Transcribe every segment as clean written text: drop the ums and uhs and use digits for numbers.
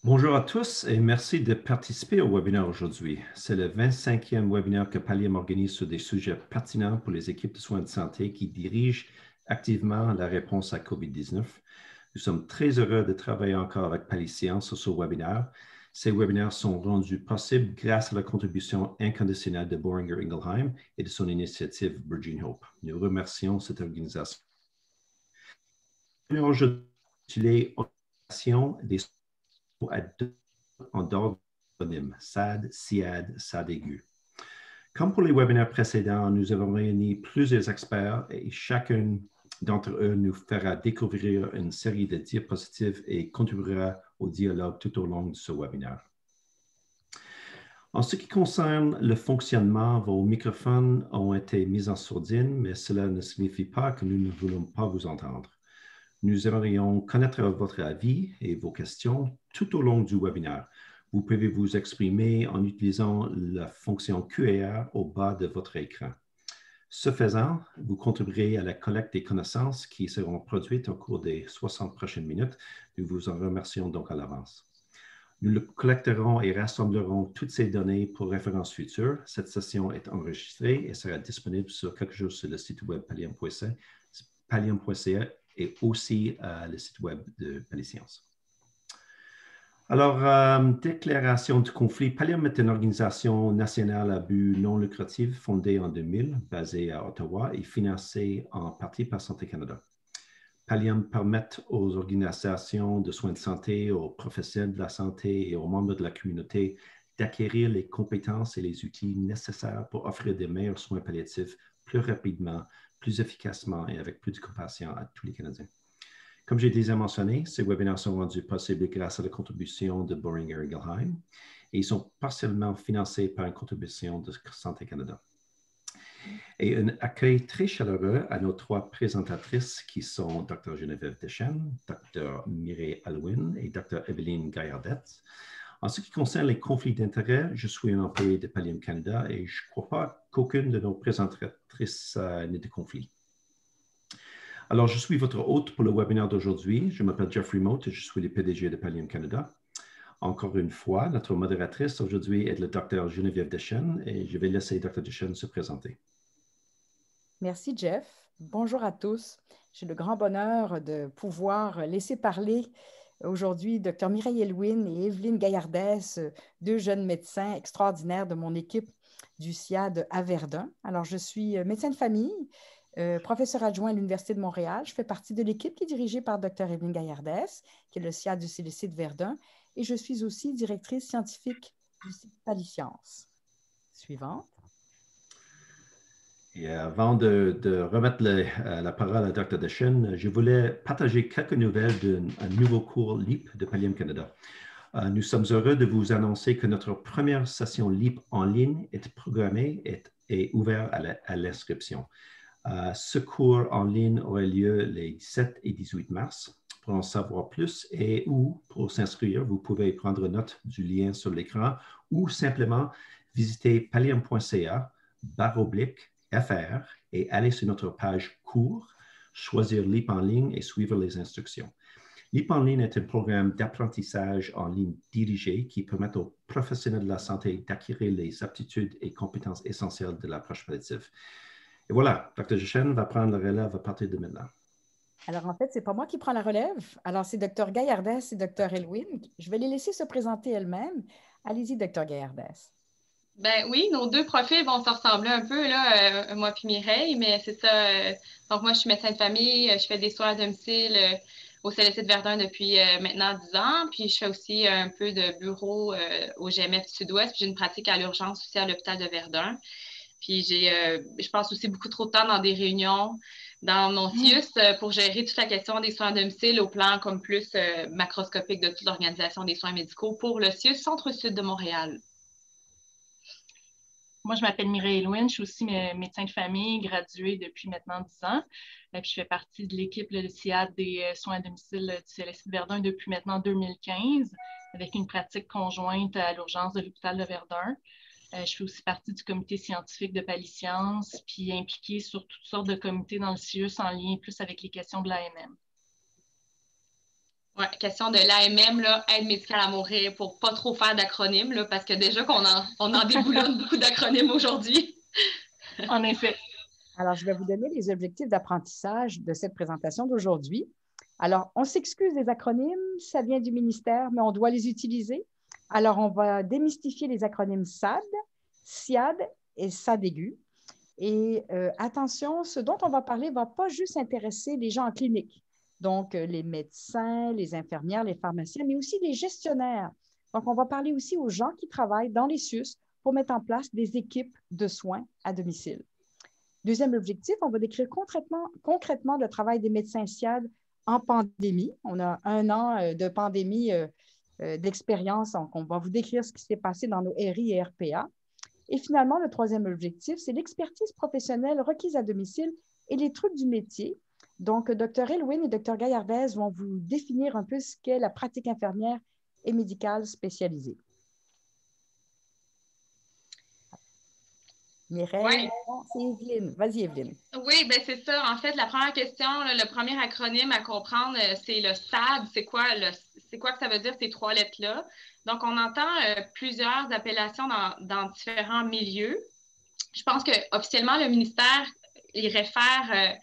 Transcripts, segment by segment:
Bonjour à tous et merci de participer au webinaire aujourd'hui. C'est le 25e webinaire que Pallium organise sur des sujets pertinents pour les équipes de soins de santé qui dirigent activement la réponse à COVID-19. Nous sommes très heureux de travailler encore avec Paliscience sur ce webinaire. Ces webinaires sont rendus possibles grâce à la contribution inconditionnelle de Boehringer Ingelheim et de son initiative Virgin Hope. Nous remercions cette organisation. Aujourd'hui, les organisations des à deux en d'ordre anonyme, SAD, SIAD, SAD-aigu. Comme pour les webinaires précédents, nous avons réuni plusieurs experts et chacun d'entre eux nous fera découvrir une série de diapositives et contribuera au dialogue tout au long de ce webinaire. En ce qui concerne le fonctionnement, vos microphones ont été mis en sourdine, mais cela ne signifie pas que nous ne voulons pas vous entendre. Nous aimerions connaître votre avis et vos questions tout au long du webinaire. Vous pouvez vous exprimer en utilisant la fonction Q&A au bas de votre écran. Ce faisant, vous contribuerez à la collecte des connaissances qui seront produites au cours des 60 prochaines minutes. Nous vous en remercions donc à l'avance. Nous collecterons et rassemblerons toutes ces données pour référence future. Cette session est enregistrée et sera disponible sur quelques jours sur le site web pallium.ca et aussi le site web de Paliscience. Alors, déclaration du conflit. Pallium est une organisation nationale à but non lucratif fondée en 2000, basée à Ottawa et financée en partie par Santé Canada. Pallium permet aux organisations de soins de santé, aux professionnels de la santé et aux membres de la communauté d'acquérir les compétences et les outils nécessaires pour offrir des meilleurs soins palliatifs plus rapidement, plus efficacement et avec plus de compassion à tous les Canadiens. Comme j'ai déjà mentionné, ces webinaires sont rendus possibles grâce à la contribution de Boehringer Ingelheim et ils sont partiellement financés par une contribution de Santé Canada. Et un accueil très chaleureux à nos trois présentatrices qui sont Dr. Geneviève Deschênes, Dr. Mireille Alouin et Dr. Evelyne Gaillardette. En ce qui concerne les conflits d'intérêts, je suis un employé de Pallium Canada et je ne crois pas qu'aucune de nos présentatrices n'ait de conflit. Alors, je suis votre hôte pour le webinaire d'aujourd'hui. Je m'appelle Jeffrey Mote et je suis le PDG de Pallium Canada. Encore une fois, notre modératrice aujourd'hui est le Dr. Geneviève Deschênes et je vais laisser Dr. Deschênes se présenter. Merci, Jeff. Bonjour à tous. J'ai le grand bonheur de pouvoir laisser parler aujourd'hui Dr. Mireille Alouin et Evelyne Gaillardès, deux jeunes médecins extraordinaires de mon équipe du SIAD à Verdun. Alors, je suis médecin de famille, professeur adjoint à l'Université de Montréal. Je fais partie de l'équipe qui est dirigée par Dr. Evelyne Gaillardès, qui est le SIAD du CLC de Verdun, et je suis aussi directrice scientifique du site Paliscience. Suivante. Et avant de remettre la parole à Dr. Deschênes, je voulais partager quelques nouvelles d'un nouveau cours LEAP de Pallium Canada. Nous sommes heureux de vous annoncer que notre première session LEAP en ligne est programmée et ouverte à l'inscription. Ce cours en ligne aura lieu les 17 et 18 mars. Pour en savoir plus et ou pour s'inscrire, vous pouvez prendre note du lien sur l'écran ou simplement visiter pallium.ca/FR et aller sur notre page cours, choisir LEAP en ligne et suivre les instructions. LEAP en ligne est un programme d'apprentissage en ligne dirigé qui permet aux professionnels de la santé d'acquérir les aptitudes et compétences essentielles de l'approche palliative. Et voilà, Dr. Deschênes va prendre la relève à partir de maintenant. Alors, en fait, ce n'est pas moi qui prends la relève. Alors, c'est Dr. Gaillardès et Dr. Alouin. Je vais les laisser se présenter elles-mêmes. Allez-y, Dr. Gaillardès. Ben oui, nos deux profils vont se ressembler un peu, là, moi puis Mireille, mais c'est ça. Donc, moi, je suis médecin de famille, je fais des soins à domicile au CLC de Verdun depuis maintenant 10 ans, puis je fais aussi un peu de bureau au GMF Sud-Ouest, puis j'ai une pratique à l'urgence aussi à l'hôpital de Verdun. Puis je passe aussi beaucoup trop de temps dans des réunions dans mon CIUS pour gérer toute la question des soins à domicile au plan comme plus macroscopique de toute l'organisation des soins médicaux pour le CIUS Centre-Sud de Montréal. Moi, je m'appelle Mireille Alouin, je suis aussi médecin de famille, graduée depuis maintenant 10 ans. Puis je fais partie de l'équipe de SIAD des soins à domicile du CLSC de Verdun depuis maintenant 2015, avec une pratique conjointe à l'urgence de l'hôpital de Verdun. Je fais aussi partie du comité scientifique de Paliscience, puis impliquée sur toutes sortes de comités dans le CIUS en lien plus avec les questions de l'AMM. Ouais, question de l'AMM, là, aide médicale à mourir, pour pas trop faire d'acronymes, là, parce que déjà on en déboulonne beaucoup d'acronymes aujourd'hui. En effet. Alors, je vais vous donner les objectifs d'apprentissage de cette présentation d'aujourd'hui. Alors, on s'excuse des acronymes, ça vient du ministère, mais on doit les utiliser. Alors, on va démystifier les acronymes SAD, SIAD et SADaigu. Et attention, ce dont on va parler ne va pas juste intéresser les gens en clinique, donc les médecins, les infirmières, les pharmaciens, mais aussi les gestionnaires. Donc, on va parler aussi aux gens qui travaillent dans les CIUS pour mettre en place des équipes de soins à domicile. Deuxième objectif, on va décrire concrètement le travail des médecins SIAD en pandémie. On a 1 an de pandémie d'expérience, donc on va vous décrire ce qui s'est passé dans nos RI et RPA. Et finalement, le troisième objectif, c'est l'expertise professionnelle requise à domicile et les trucs du métier. Donc, Dr Elwin et Dr Gaillardès vont vous définir un peu ce qu'est la pratique infirmière et médicale spécialisée. Mireille, c'est Evelyne. Vas-y, Evelyne. Oui, bien c'est ça. En fait, la première question, là, le premier acronyme à comprendre, c'est le SAD. C'est quoi que ça veut dire, ces 3 lettres-là? Donc, on entend plusieurs appellations dans différents milieux. Je pense qu'officiellement, le ministère, il réfère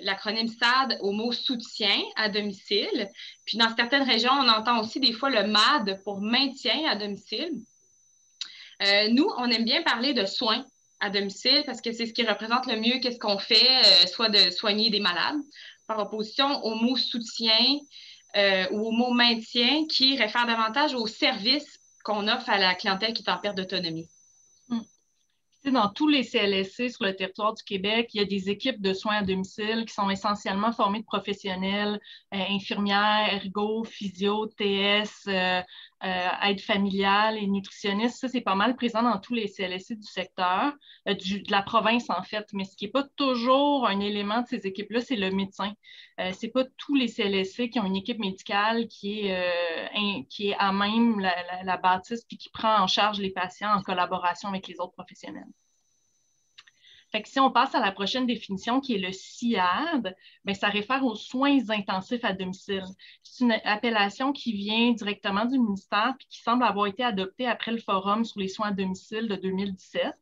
l'acronyme SAD au mot soutien à domicile. Puis, dans certaines régions, on entend aussi des fois le MAD pour maintien à domicile. Nous, on aime bien parler de soins à domicile parce que c'est ce qui représente le mieux qu'est-ce qu'on fait, soit de soigner des malades, par opposition au mot soutien ou au mot maintien qui réfère davantage aux services qu'on offre à la clientèle qui est en perte d'autonomie. Dans tous les CLSC sur le territoire du Québec, il y a des équipes de soins à domicile qui sont essentiellement formées de professionnels, infirmières, ergo, physio, TS, aide familiale et nutritionnistes. Ça, c'est pas mal présent dans tous les CLSC du secteur, de la province en fait. Mais ce qui n'est pas toujours un élément de ces équipes-là, c'est le médecin. C'est pas tous les CLSC qui ont une équipe médicale qui est à même la bâtisse puis qui prend en charge les patients en collaboration avec les autres professionnels. Fait que si on passe à la prochaine définition, qui est le SIAD, bien, ça réfère aux soins intensifs à domicile. C'est une appellation qui vient directement du ministère et qui semble avoir été adoptée après le forum sur les soins à domicile de 2017.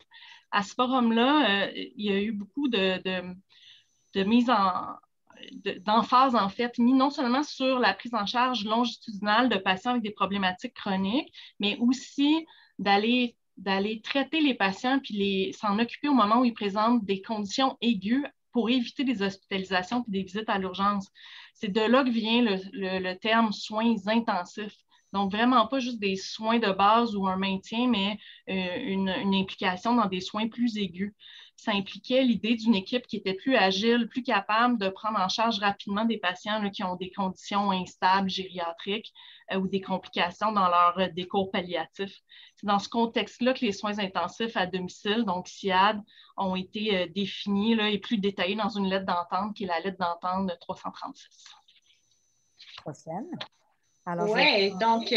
À ce forum-là, il y a eu beaucoup de mise d'emphase, en fait, mis non seulement sur la prise en charge longitudinale de patients avec des problématiques chroniques, mais aussi d'aller traiter les patients puis s'en occuper au moment où ils présentent des conditions aiguës pour éviter des hospitalisations puis des visites à l'urgence. C'est de là que vient le terme soins intensifs. Donc, vraiment pas juste des soins de base ou un maintien, mais une implication dans des soins plus aigus. Ça impliquait l'idée d'une équipe qui était plus agile, plus capable de prendre en charge rapidement des patients là, qui ont des conditions instables gériatriques ou des complications dans leur décours palliatif. C'est dans ce contexte-là que les soins intensifs à domicile, donc SIAD, ont été définis là, et plus détaillés dans une lettre d'entente qui est la lettre d'entente de 336. Prochaine. Oui, donc,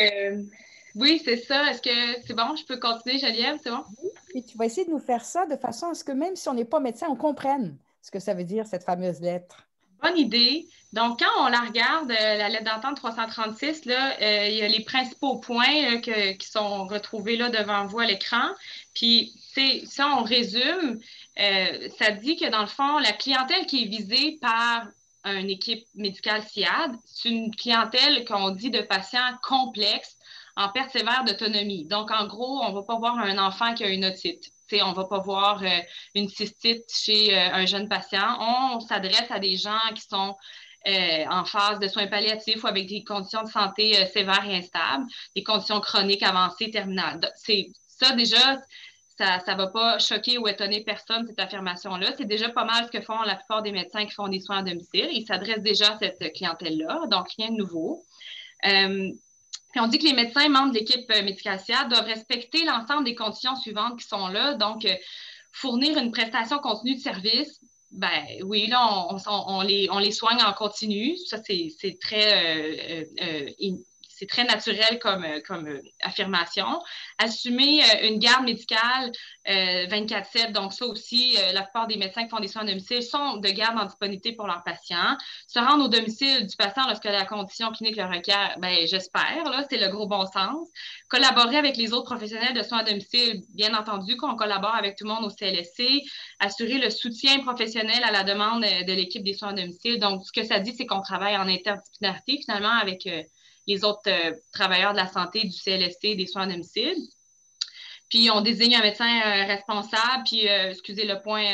oui, c'est ça. Est-ce que c'est bon? Je peux continuer, Geneviève? C'est bon? Oui, et tu vas essayer de nous faire ça de façon à ce que même si on n'est pas médecin, on comprenne ce que ça veut dire, cette fameuse lettre. Bonne idée. Donc, quand on la regarde, la lettre d'entente 336, là, il y a les principaux points là, qui sont retrouvés là, devant vous à l'écran. Puis, ça, on résume. Ça dit que, dans le fond, la clientèle qui est visée par une équipe médicale SIAD, c'est une clientèle qu'on dit de patients complexes en perte sévère d'autonomie. Donc, en gros, on ne va pas voir un enfant qui a une otite. T'sais, on ne va pas voir une cystite chez un jeune patient. On s'adresse à des gens qui sont en phase de soins palliatifs ou avec des conditions de santé sévères et instables, des conditions chroniques avancées terminales. Ça, déjà, ça ne va pas choquer ou étonner personne, cette affirmation-là. C'est déjà pas mal ce que font la plupart des médecins qui font des soins à domicile. Ils s'adressent déjà à cette clientèle-là, donc rien de nouveau. Puis on dit que les médecins membres de l'équipe médicale SIAD doivent respecter l'ensemble des conditions suivantes qui sont là. Donc, fournir une prestation continue de service. Ben oui, là, on les soigne en continu. Ça, c'est très c'est très naturel comme affirmation. Assumer une garde médicale 24/7, donc ça aussi, la plupart des médecins qui font des soins à domicile sont de garde en disponibilité pour leurs patients. Se rendre au domicile du patient lorsque la condition clinique le requiert, ben j'espère, là, c'est le gros bon sens. Collaborer avec les autres professionnels de soins à domicile, bien entendu, qu'on collabore avec tout le monde au CLSC, assurer le soutien professionnel à la demande de l'équipe des soins à domicile. Donc, ce que ça dit, c'est qu'on travaille en interdisciplinarité, finalement, avec les autres travailleurs de la santé du CLSC des soins à domicile. Puis, on désigne un médecin responsable, puis, excusez le point,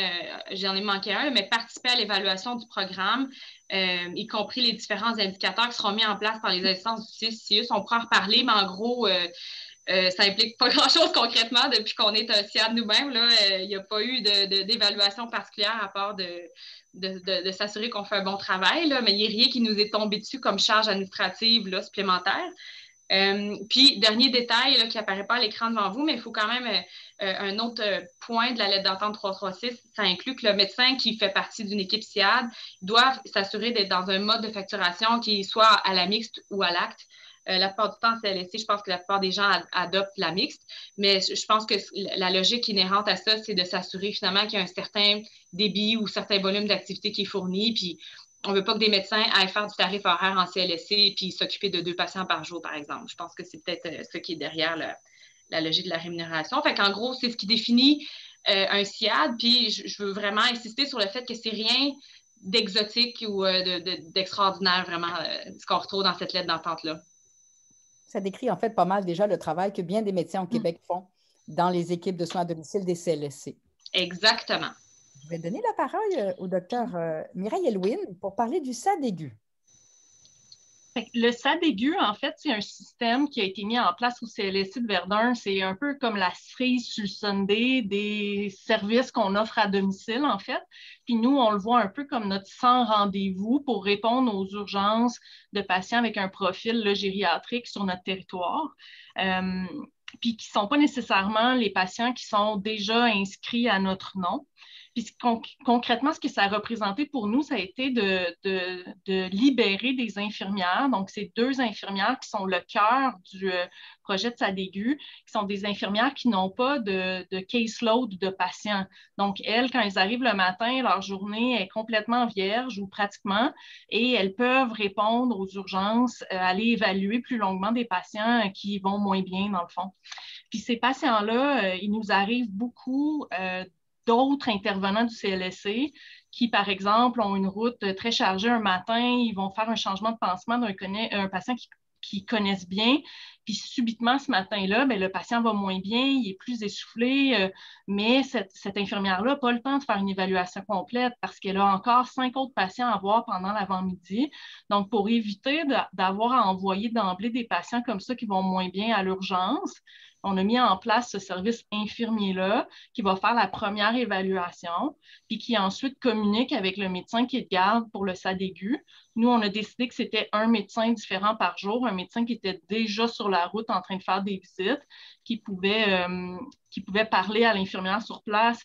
j'en ai manqué un, mais participer à l'évaluation du programme, y compris les différents indicateurs qui seront mis en place par les instances du CIUS. On pourra en reparler, mais en gros, ça implique pas grand-chose concrètement depuis qu'on est un SIAD nous-mêmes. Il n'y a pas eu d'évaluation particulière à part de s'assurer qu'on fait un bon travail, là, mais il n'y a rien qui nous est tombé dessus comme charge administrative là, supplémentaire. Puis, dernier détail là, qui n'apparaît pas à l'écran devant vous, mais il faut quand même un autre point de la lettre d'entente 336, ça inclut que le médecin qui fait partie d'une équipe SIAD doit s'assurer d'être dans un mode de facturation qui soit à la mixte ou à l'acte. La plupart du temps, CLSC, je pense que la plupart des gens adoptent la mixte, mais je pense que la logique inhérente à ça, c'est de s'assurer finalement qu'il y a un certain débit ou certain volume d'activité qui est fourni, puis on ne veut pas que des médecins aillent faire du tarif horaire en CLSC puis s'occuper de 2 patients par jour, par exemple. Je pense que c'est peut-être ce qui est derrière la logique de la rémunération. Fait qu'en gros, c'est ce qui définit un SIAD, puis je veux vraiment insister sur le fait que c'est rien d'exotique ou d'extraordinaire, vraiment, ce qu'on retrouve dans cette lettre d'entente-là. Ça décrit en fait pas mal déjà le travail que bien des médecins au Québec font dans les équipes de soins à domicile des CLSC. Exactement. Je vais donner la parole au docteur Mireille Elwin pour parler du SAD aigu. Le SAD aigu, en fait, c'est un système qui a été mis en place au CLSC de Verdun. C'est un peu comme la cerise sur le sundae des services qu'on offre à domicile, en fait. Puis nous, on le voit un peu comme notre 100 rendez-vous pour répondre aux urgences de patients avec un profil là, gériatrique sur notre territoire. Puis qui ne sont pas nécessairement les patients qui sont déjà inscrits à notre nom. Puis concrètement, ce que ça a représenté pour nous, ça a été de libérer des infirmières. Donc, c'est 2 infirmières qui sont le cœur du projet de SAD aigu, qui sont des infirmières qui n'ont pas de caseload de patients. Donc, elles, quand elles arrivent le matin, leur journée est complètement vierge ou pratiquement, et elles peuvent répondre aux urgences, aller évaluer plus longuement des patients qui vont moins bien, dans le fond. Puis ces patients-là, il nous arrive beaucoup d'autres intervenants du CLSC qui, par exemple, ont une route très chargée un matin, ils vont faire un changement de pansement d'un patient qui connaissent bien, puis subitement, ce matin-là, bien, le patient va moins bien, il est plus essoufflé, mais cette infirmière-là n'a pas le temps de faire une évaluation complète parce qu'elle a encore 5 autres patients à voir pendant l'avant-midi. Donc, pour éviter d'avoir à envoyer d'emblée des patients comme ça qui vont moins bien à l'urgence, on a mis en place ce service infirmier-là qui va faire la première évaluation, puis qui ensuite communique avec le médecin qui est de garde pour le SAD aigu. Nous, on a décidé que c'était un médecin différent par jour, un médecin qui était déjà sur la route en train de faire des visites, qui pouvait parler à l'infirmière sur place,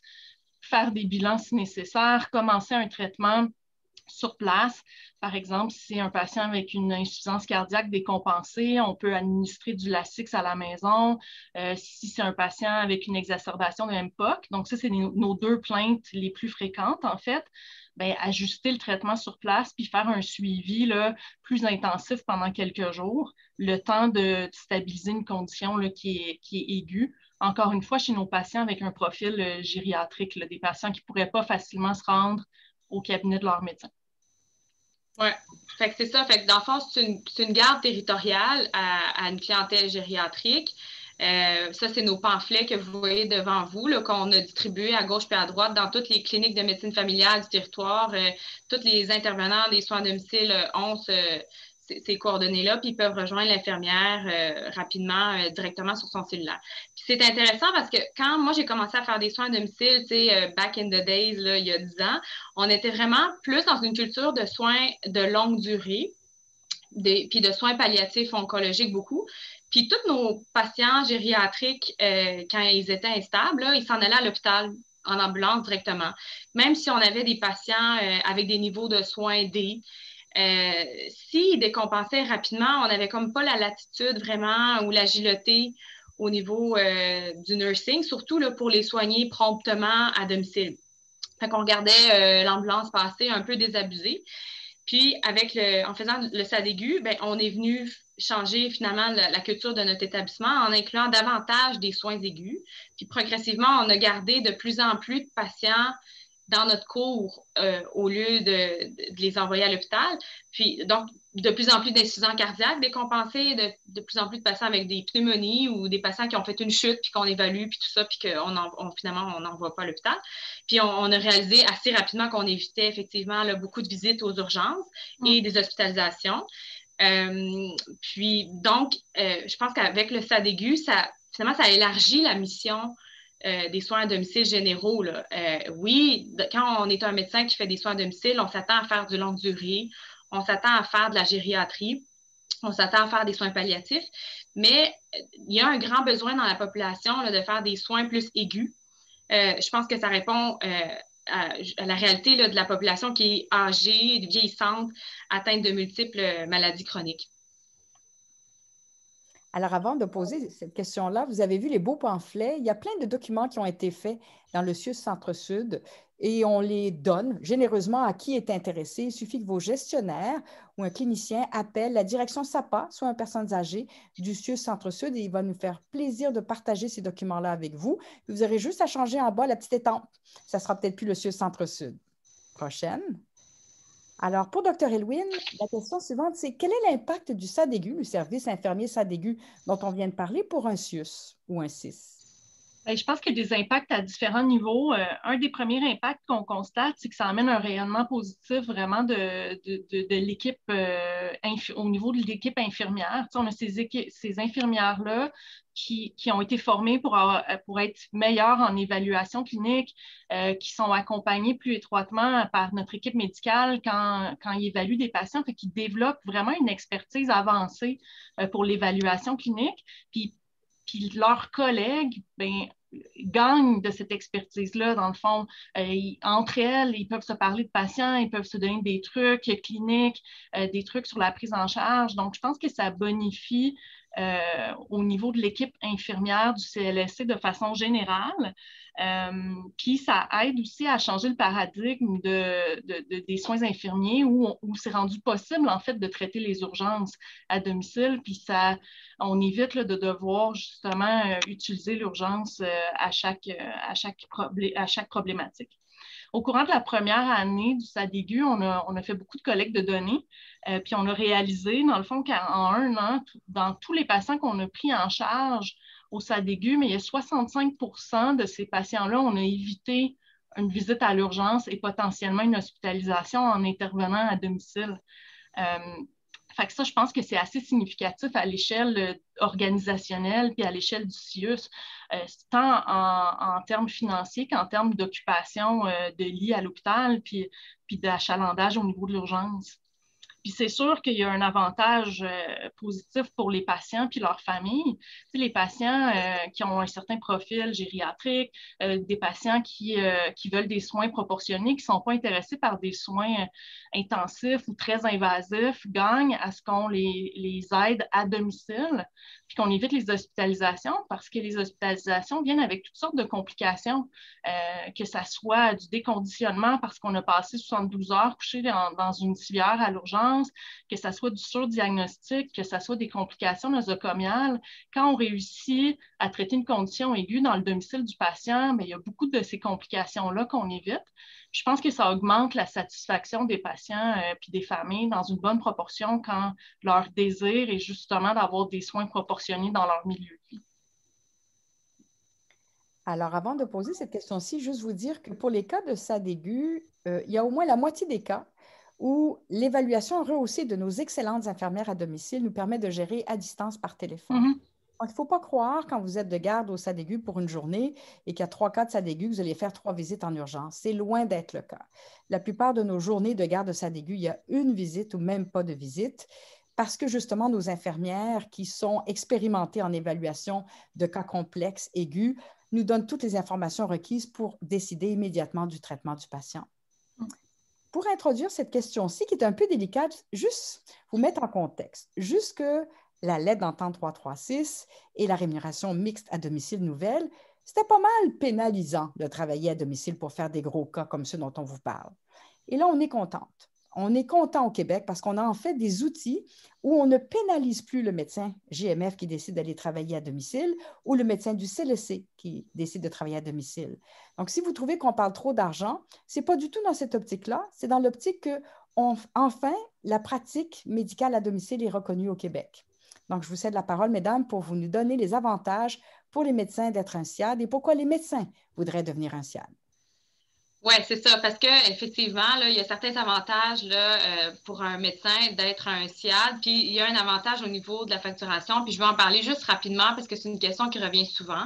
faire des bilans si nécessaire, commencer un traitement sur place. Par exemple, si c'est un patient avec une insuffisance cardiaque décompensée, on peut administrer du Lasix à la maison. Si c'est un patient avec une exacerbation de MPOC, donc ça, c'est nos 2 plaintes les plus fréquentes, en fait, bien, ajuster le traitement sur place puis faire un suivi là, plus intensif pendant quelques jours, le temps de stabiliser une condition là, qui est aiguë. Encore une fois, chez nos patients avec un profil gériatrique, là, des patients qui ne pourraient pas facilement se rendre au cabinet de leur médecin. Oui, fait que c'est ça. Fait que dans le fond, c'est une garde territoriale à une clientèle gériatrique. Ça, c'est nos pamphlets que vous voyez devant vous, qu'on a distribués à gauche et à droite dans toutes les cliniques de médecine familiale du territoire. Tous les intervenants des soins à domicile ont ces coordonnées-là, puis ils peuvent rejoindre l'infirmière rapidement, directement sur son cellulaire. Puis c'est intéressant parce que quand moi, j'ai commencé à faire des soins à domicile, tu sais, back in the days, là, il y a 10 ans, on était vraiment plus dans une culture de soins de longue durée, puis de soins palliatifs oncologiques beaucoup. Puis tous nos patients gériatriques, quand ils étaient instables, là, ils s'en allaient à l'hôpital en ambulance directement. Même si on avait des patients avec des niveaux de soins D, s'il décompensait rapidement, on n'avait comme pas la latitude vraiment ou l'agilité au niveau du nursing, surtout là, pour les soigner promptement à domicile. Fait qu'on regardait l'ambulance passer un peu désabusée. Puis, en faisant le SADAIGU, ben, on est venu changer finalement la culture de notre établissement en incluant davantage des soins aigus. Puis, progressivement, on a gardé de plus en plus de patients dans notre cours au lieu de les envoyer à l'hôpital. Puis, donc, de plus en plus d'insuffisants cardiaques décompensés, de plus en plus de patients avec des pneumonies ou des patients qui ont fait une chute, puis qu'on évalue, puis tout ça, puis finalement, on n'envoie pas à l'hôpital. Puis, on a réalisé assez rapidement qu'on évitait effectivement là, beaucoup de visites aux urgences et des hospitalisations. Puis, donc, je pense qu'avec le SADAIGU, finalement, ça élargit la mission des soins à domicile généraux. Là. Oui, quand on est un médecin qui fait des soins à domicile, on s'attend à faire du longue durée, on s'attend à faire de la gériatrie, on s'attend à faire des soins palliatifs, mais il y a un grand besoin dans la population là, de faire des soins plus aigus. Je pense que ça répond à la réalité là, de la population qui est âgée, vieillissante, atteinte de multiples maladies chroniques. Alors, avant de poser cette question-là, vous avez vu les beaux pamphlets. Il y a plein de documents qui ont été faits dans le CIUS Centre-Sud et on les donne généreusement à qui est intéressé. Il suffit que vos gestionnaires ou un clinicien appellent la direction SAPA, soins aux personnes âgées du CIUS Centre-Sud, et il va nous faire plaisir de partager ces documents-là avec vous. Vous aurez juste à changer en bas la petite étampe. Ça ne sera peut-être plus le CIUS Centre-Sud. Prochaine. Alors, pour Dr. Elwin, la question suivante, c'est quel est l'impact du SADAIGU, le service infirmier SADAIGU dont on vient de parler, pour un CIUS ou un CIS? Je pense qu'il y a des impacts à différents niveaux. Un des premiers impacts qu'on constate, c'est que ça amène un rayonnement positif vraiment de l'équipe au niveau de l'équipe infirmière. Tu sais, on a ces infirmières-là qui ont été formées pour être meilleures en évaluation clinique, qui sont accompagnées plus étroitement par notre équipe médicale quand ils évaluent des patients, qui développent vraiment une expertise avancée pour l'évaluation clinique. Puis leurs collègues, gagnent de cette expertise-là, dans le fond. Entre elles, ils peuvent se parler de patients, ils peuvent se donner des trucs cliniques, des trucs sur la prise en charge. Donc, je pense que ça bonifie au niveau de l'équipe infirmière du CLSC de façon générale. Puis, ça aide aussi à changer le paradigme des soins infirmiers où c'est rendu possible, en fait, de traiter les urgences à domicile. Puis, on évite là, de devoir justement utiliser l'urgence à chaque problématique. Au courant de la première année du SADAIGU, on a fait beaucoup de collectes de données, puis on a réalisé, dans le fond, qu'en un an, dans tous les patients qu'on a pris en charge au SADAIGU, mais il y a 65% de ces patients-là, on a évité une visite à l'urgence et potentiellement une hospitalisation en intervenant à domicile. Fait que ça, je pense que c'est assez significatif à l'échelle organisationnelle puis à l'échelle du CIUS, tant en termes financiers qu'en termes d'occupation de lits à l'hôpital puis d'achalandage au niveau de l'urgence. Puis c'est sûr qu'il y a un avantage positif pour les patients puis leurs familles. Tu sais, les patients qui ont un certain profil gériatrique, des patients qui veulent des soins proportionnés, qui ne sont pas intéressés par des soins intensifs ou très invasifs, gagnent à ce qu'on les aide à domicile, puis qu'on évite les hospitalisations, parce que les hospitalisations viennent avec toutes sortes de complications, que ça soit du déconditionnement parce qu'on a passé 72 heures couché dans une civière à l'urgence, que ça soit du surdiagnostic, que ça soit des complications nosocomiales. Quand on réussit à traiter une condition aiguë dans le domicile du patient, bien, il y a beaucoup de ces complications-là qu'on évite. Je pense que ça augmente la satisfaction des patients puis des familles dans une bonne proportion quand leur désir est justement d'avoir des soins proportionnés dans leur milieu de vie. Alors, avant de poser cette question-ci, juste vous dire que pour les cas de SADAIGU, il y a au moins la moitié des cas où l'évaluation rehaussée de nos excellentes infirmières à domicile nous permet de gérer à distance par téléphone. Mm-hmm. Donc, il ne faut pas croire quand vous êtes de garde au SADAIGU pour une journée et qu'il y a 3 cas de SADAIGU, vous allez faire 3 visites en urgence. C'est loin d'être le cas. La plupart de nos journées de garde de SADAIGU, il y a une visite ou même pas de visite parce que justement, nos infirmières qui sont expérimentées en évaluation de cas complexes, aigus, nous donnent toutes les informations requises pour décider immédiatement du traitement du patient. pour introduire cette question-ci, qui est un peu délicate, juste vous mettre en contexte. Jusque la lettre d'entente 336 et la rémunération mixte à domicile nouvelle, c'était pas mal pénalisant de travailler à domicile pour faire des gros cas comme ceux dont on vous parle. Et là, on est contente. On est content au Québec parce qu'on a en fait des outils où on ne pénalise plus le médecin GMF qui décide d'aller travailler à domicile ou le médecin du CLSC qui décide de travailler à domicile. Donc, si vous trouvez qu'on parle trop d'argent, ce n'est pas du tout dans cette optique-là. C'est dans l'optique que, enfin, la pratique médicale à domicile est reconnue au Québec. Donc, je vous cède la parole, mesdames, pour vous nous donner les avantages pour les médecins d'être un SIAD et pourquoi les médecins voudraient devenir un SIAD. Oui, c'est ça, parce qu'effectivement, il y a certains avantages là, pour un médecin d'être un SIAD, puis il y a un avantage au niveau de la facturation, puis je vais en parler juste rapidement parce que c'est une question qui revient souvent.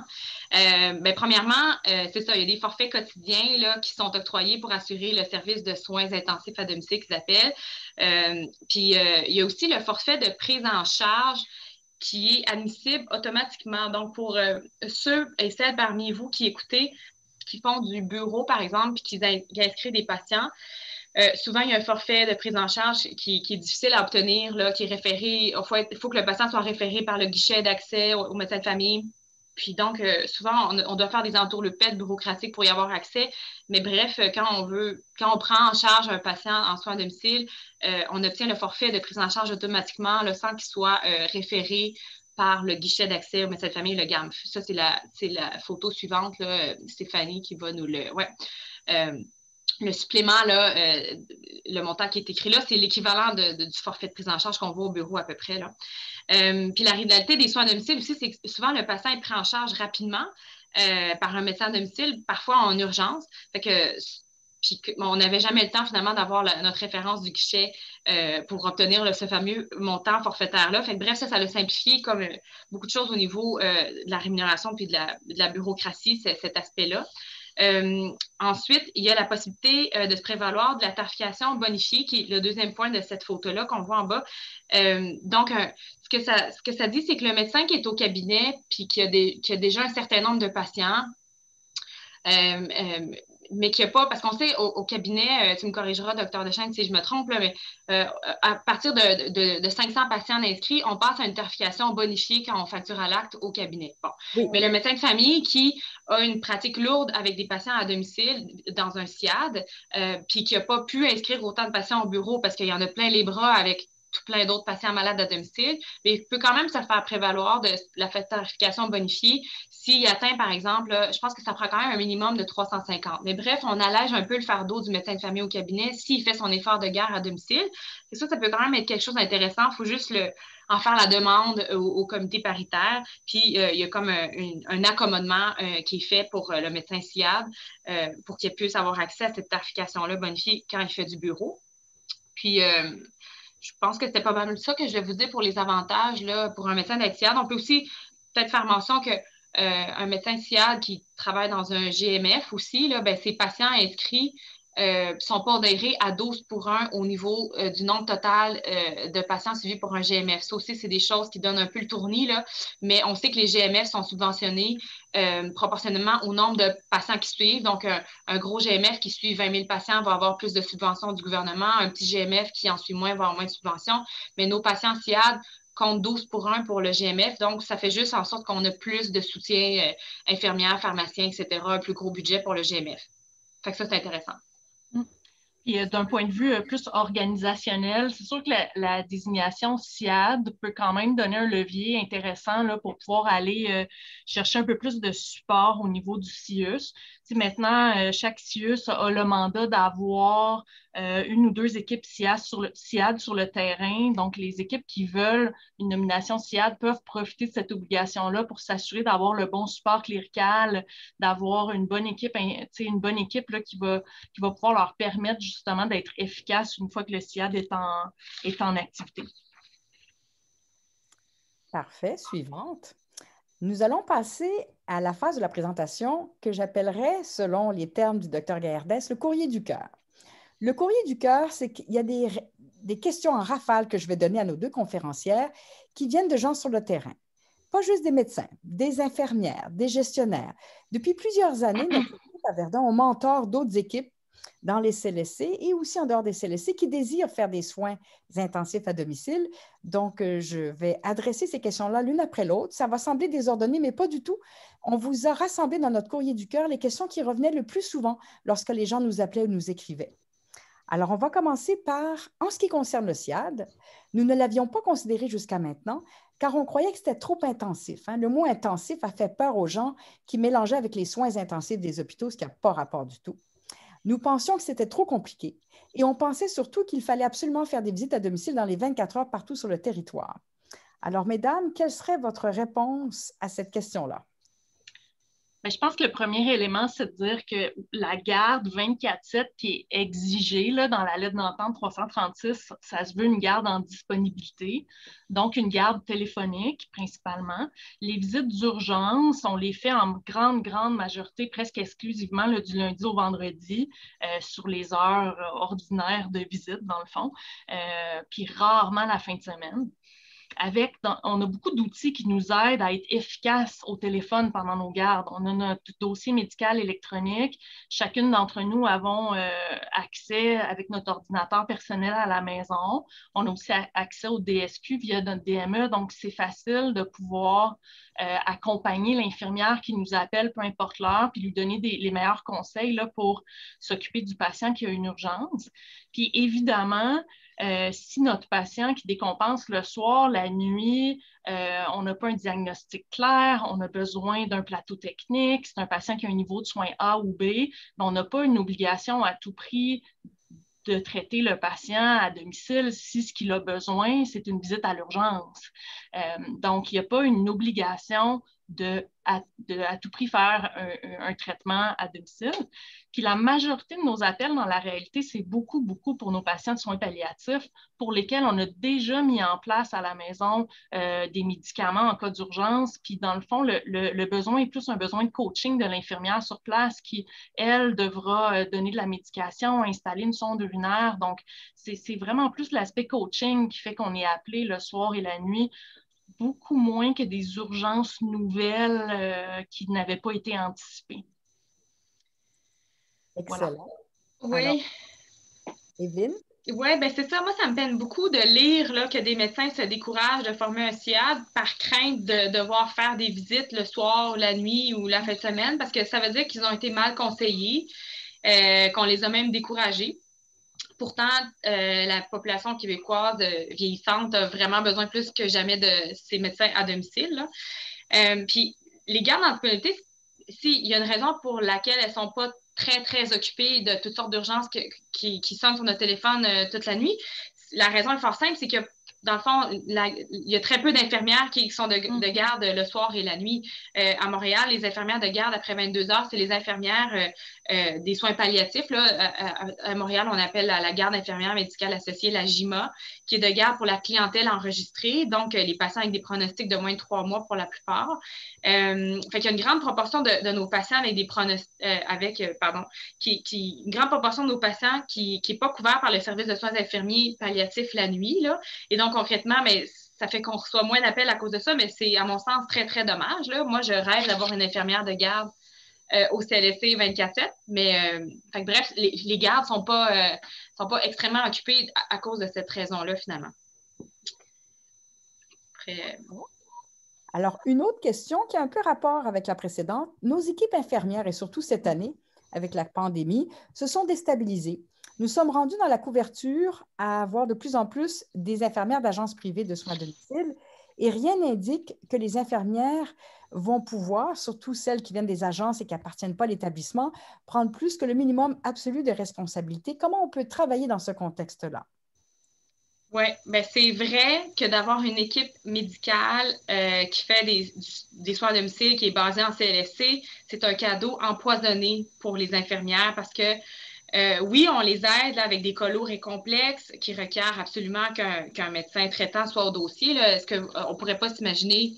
Premièrement, c'est ça, il y a des forfaits quotidiens là, qui sont octroyés pour assurer le service de soins intensifs à domicile qu'ils appellent. Puis il y a aussi le forfait de prise en charge qui est admissible automatiquement. Donc, pour ceux et celles parmi vous qui écoutez, qui font du bureau, par exemple, puis qui inscrivent des patients, souvent, il y a un forfait de prise en charge qui est difficile à obtenir, là, qui est référé. Il faut que le patient soit référé par le guichet d'accès au médecin de famille. Puis donc, souvent, on doit faire des entourloupettes bureaucratiques pour y avoir accès. Mais bref, quand on prend en charge un patient en soins à domicile, on obtient le forfait de prise en charge automatiquement là, sans qu'il soit référé par le guichet d'accès au médecin de famille, le GAMF. Ça, c'est la photo suivante, là, Stéphanie, qui va nous le... Ouais. Le supplément, là, le montant qui est écrit là, c'est l'équivalent du forfait de prise en charge qu'on voit au bureau à peu près. Là. Puis la réalité des soins à domicile aussi, c'est que souvent le patient est pris en charge rapidement par un médecin à domicile, parfois en urgence. Fait que, puis on n'avait jamais le temps finalement d'avoir notre référence du guichet pour obtenir ce fameux montant forfaitaire-là. Fait que, bref, ça l'a simplifié comme beaucoup de choses au niveau de la rémunération puis de la bureaucratie, cet aspect-là. Ensuite, il y a la possibilité de se prévaloir de la tarification bonifiée, qui est le deuxième point de cette photo-là qu'on voit en bas. Donc, ce que ça dit, c'est que le médecin qui est au cabinet puis qui a déjà un certain nombre de patients, mais qu'il n'y a pas, parce qu'on sait au cabinet, tu me corrigeras, docteur Dechaine, si je me trompe, là, mais à partir de 500 patients inscrits, on passe à une tarification bonifiée quand on facture à l'acte au cabinet. Bon. Oui. Mais le médecin de famille qui a une pratique lourde avec des patients à domicile dans un SIAD, puis qui n'a pas pu inscrire autant de patients au bureau parce qu'il y en a plein les bras avec tout plein d'autres patients malades à domicile, mais il peut quand même se faire prévaloir de la tarification bonifiée s'il atteint, par exemple, là, je pense que ça prend quand même un minimum de 350. Mais bref, on allège un peu le fardeau du médecin de famille au cabinet s'il fait son effort de garde à domicile. Et ça peut quand même être quelque chose d'intéressant. Il faut juste en faire la demande au comité paritaire. Puis, il y a comme un accommodement qui est fait pour le médecin SIAD pour qu'il puisse avoir accès à cette tarification-là bonifiée quand il fait du bureau. Puis, je pense que c'était pas mal ça que je vais vous dire pour les avantages là, pour un médecin d'être SIAD. On peut aussi peut-être faire mention que un médecin SIAD qui travaille dans un GMF aussi, là, ben, ses patients inscrits sont pondérés à 12 pour 1 au niveau du nombre total de patients suivis pour un GMF. Ça aussi, c'est des choses qui donnent un peu le tournis, là, mais on sait que les GMF sont subventionnés proportionnellement au nombre de patients qui suivent. Donc, un gros GMF qui suit 20 000 patients va avoir plus de subventions du gouvernement. Un petit GMF qui en suit moins va avoir moins de subventions. Mais nos patients SIAD compte 12 pour 1 pour le GMF. Donc, ça fait juste en sorte qu'on a plus de soutien infirmières, pharmaciens, etc., un plus gros budget pour le GMF. Fait que ça, c'est intéressant. Et d'un point de vue plus organisationnel, c'est sûr que la désignation SIAD peut quand même donner un levier intéressant là, pour pouvoir aller chercher un peu plus de support au niveau du CIUS. Maintenant, chaque CIUS a le mandat d'avoir une ou deux équipes SIAD sur le terrain. Donc, les équipes qui veulent une nomination SIAD peuvent profiter de cette obligation-là pour s'assurer d'avoir le bon support clérical, d'avoir une bonne équipe là, qui va pouvoir leur permettre justement d'être efficace une fois que le SIAD est en activité. Parfait. Suivante. Nous allons passer à la phase de la présentation que j'appellerais, selon les termes du Dr Gayardès, le courrier du cœur. Le courrier du cœur, c'est qu'il y a des questions en rafale que je vais donner à nos deux conférencières qui viennent de gens sur le terrain. Pas juste des médecins, des infirmières, des gestionnaires. Depuis plusieurs années, notre équipe à Verdun, on mentor d'autres équipes dans les CLSC et aussi en dehors des CLSC qui désirent faire des soins intensifs à domicile. Donc, je vais adresser ces questions-là l'une après l'autre. Ça va sembler désordonné, mais pas du tout. On vous a rassemblé dans notre courrier du cœur les questions qui revenaient le plus souvent lorsque les gens nous appelaient ou nous écrivaient. Alors, on va commencer par, en ce qui concerne le SIAD, nous ne l'avions pas considéré jusqu'à maintenant, car on croyait que c'était trop intensif. Le mot intensif a fait peur aux gens qui mélangeaient avec les soins intensifs des hôpitaux, ce qui n'a pas rapport du tout. Nous pensions que c'était trop compliqué et on pensait surtout qu'il fallait absolument faire des visites à domicile dans les 24 heures partout sur le territoire. Alors, mesdames, quelle serait votre réponse à cette question-là? Bien, je pense que le premier élément, c'est de dire que la garde 24/7 qui est exigée là, dans la lettre d'entente 336, ça se veut une garde en disponibilité, donc une garde téléphonique principalement. Les visites d'urgence, on les fait en grande majorité, presque exclusivement là, du lundi au vendredi, sur les heures ordinaires de visite, dans le fond, puis rarement la fin de semaine. On a beaucoup d'outils qui nous aident à être efficaces au téléphone pendant nos gardes. On a notre dossier médical électronique. Chacune d'entre nous avons accès avec notre ordinateur personnel à la maison. On a aussi accès au DSQ via notre DME. Donc, c'est facile de pouvoir accompagner l'infirmière qui nous appelle, peu importe l'heure, puis lui donner les meilleurs conseils là, pour s'occuper du patient qui a une urgence. Puis, évidemment, si notre patient qui décompense le soir, la nuit, on n'a pas un diagnostic clair, on a besoin d'un plateau technique, c'est un patient qui a un niveau de soins A ou B, mais on n'a pas une obligation à tout prix de traiter le patient à domicile si ce qu'il a besoin, c'est une visite à l'urgence. Donc, il n'y a pas une obligation à tout prix faire un traitement à domicile. Puis la majorité de nos appels, dans la réalité, c'est beaucoup pour nos patients de soins palliatifs pour lesquels on a déjà mis en place à la maison des médicaments en cas d'urgence. Puis dans le fond, le besoin est plus un besoin de coaching de l'infirmière sur place qui, elle, devra donner de la médication, installer une sonde urinaire. Donc, c'est vraiment plus l'aspect coaching qui fait qu'on est appelé le soir et la nuit, beaucoup moins que des urgences nouvelles qui n'avaient pas été anticipées. Excellent. Voilà. Oui. Alors, Evelyne? Oui, bien c'est ça. Moi, ça me peine beaucoup de lire là, que des médecins se découragent de former un SIAD par crainte de devoir faire des visites le soir, la nuit ou la fin de semaine, parce que ça veut dire qu'ils ont été mal conseillés, qu'on les a même découragés. Pourtant, la population québécoise vieillissante a vraiment besoin plus que jamais de ces médecins à domicile. Puis, les gardes en communauté, il y a une raison pour laquelle elles ne sont pas très occupées de toutes sortes d'urgences qui sonnent sur notre téléphone toute la nuit. La raison est fort simple, c'est que dans le fond, il y a très peu d'infirmières qui sont de garde le soir et la nuit. À Montréal, les infirmières de garde après 22 heures, c'est les infirmières des soins palliatifs. Là. À Montréal, on appelle la garde infirmière médicale associée la GIMA, qui est de garde pour la clientèle enregistrée, donc les patients avec des pronostics de moins de 3 mois pour la plupart. Fait qu'il y a une grande proportion de nos patients avec des pronostics, une grande proportion de nos patients qui n'est pas couvert par le service de soins infirmiers palliatifs la nuit. Là. Et donc, concrètement, mais ça fait qu'on reçoit moins d'appels à cause de ça, mais c'est, à mon sens, très dommage. Là. Moi, je rêve d'avoir une infirmière de garde au CLSC 24/7, mais bref, les gardes ne sont pas extrêmement occupés à cause de cette raison-là, finalement. Après, Alors, une autre question qui a un peu rapport avec la précédente. Nos équipes infirmières, et surtout cette année, avec la pandémie, se sont déstabilisées. Nous sommes rendus dans la couverture à avoir de plus en plus des infirmières d'agences privées de soins à domicile et rien n'indique que les infirmières vont pouvoir, surtout celles qui viennent des agences et qui n'appartiennent pas à l'établissement, prendre plus que le minimum absolu de responsabilité. Comment on peut travailler dans ce contexte-là? Oui, bien c'est vrai que d'avoir une équipe médicale qui fait des soins à domicile, qui est basée en CLSC, c'est un cadeau empoisonné pour les infirmières parce que oui, on les aide là, avec des cas lourds et complexes qui requièrent absolument qu'un médecin traitant soit au dossier. Est-ce qu'on ne pourrait pas s'imaginer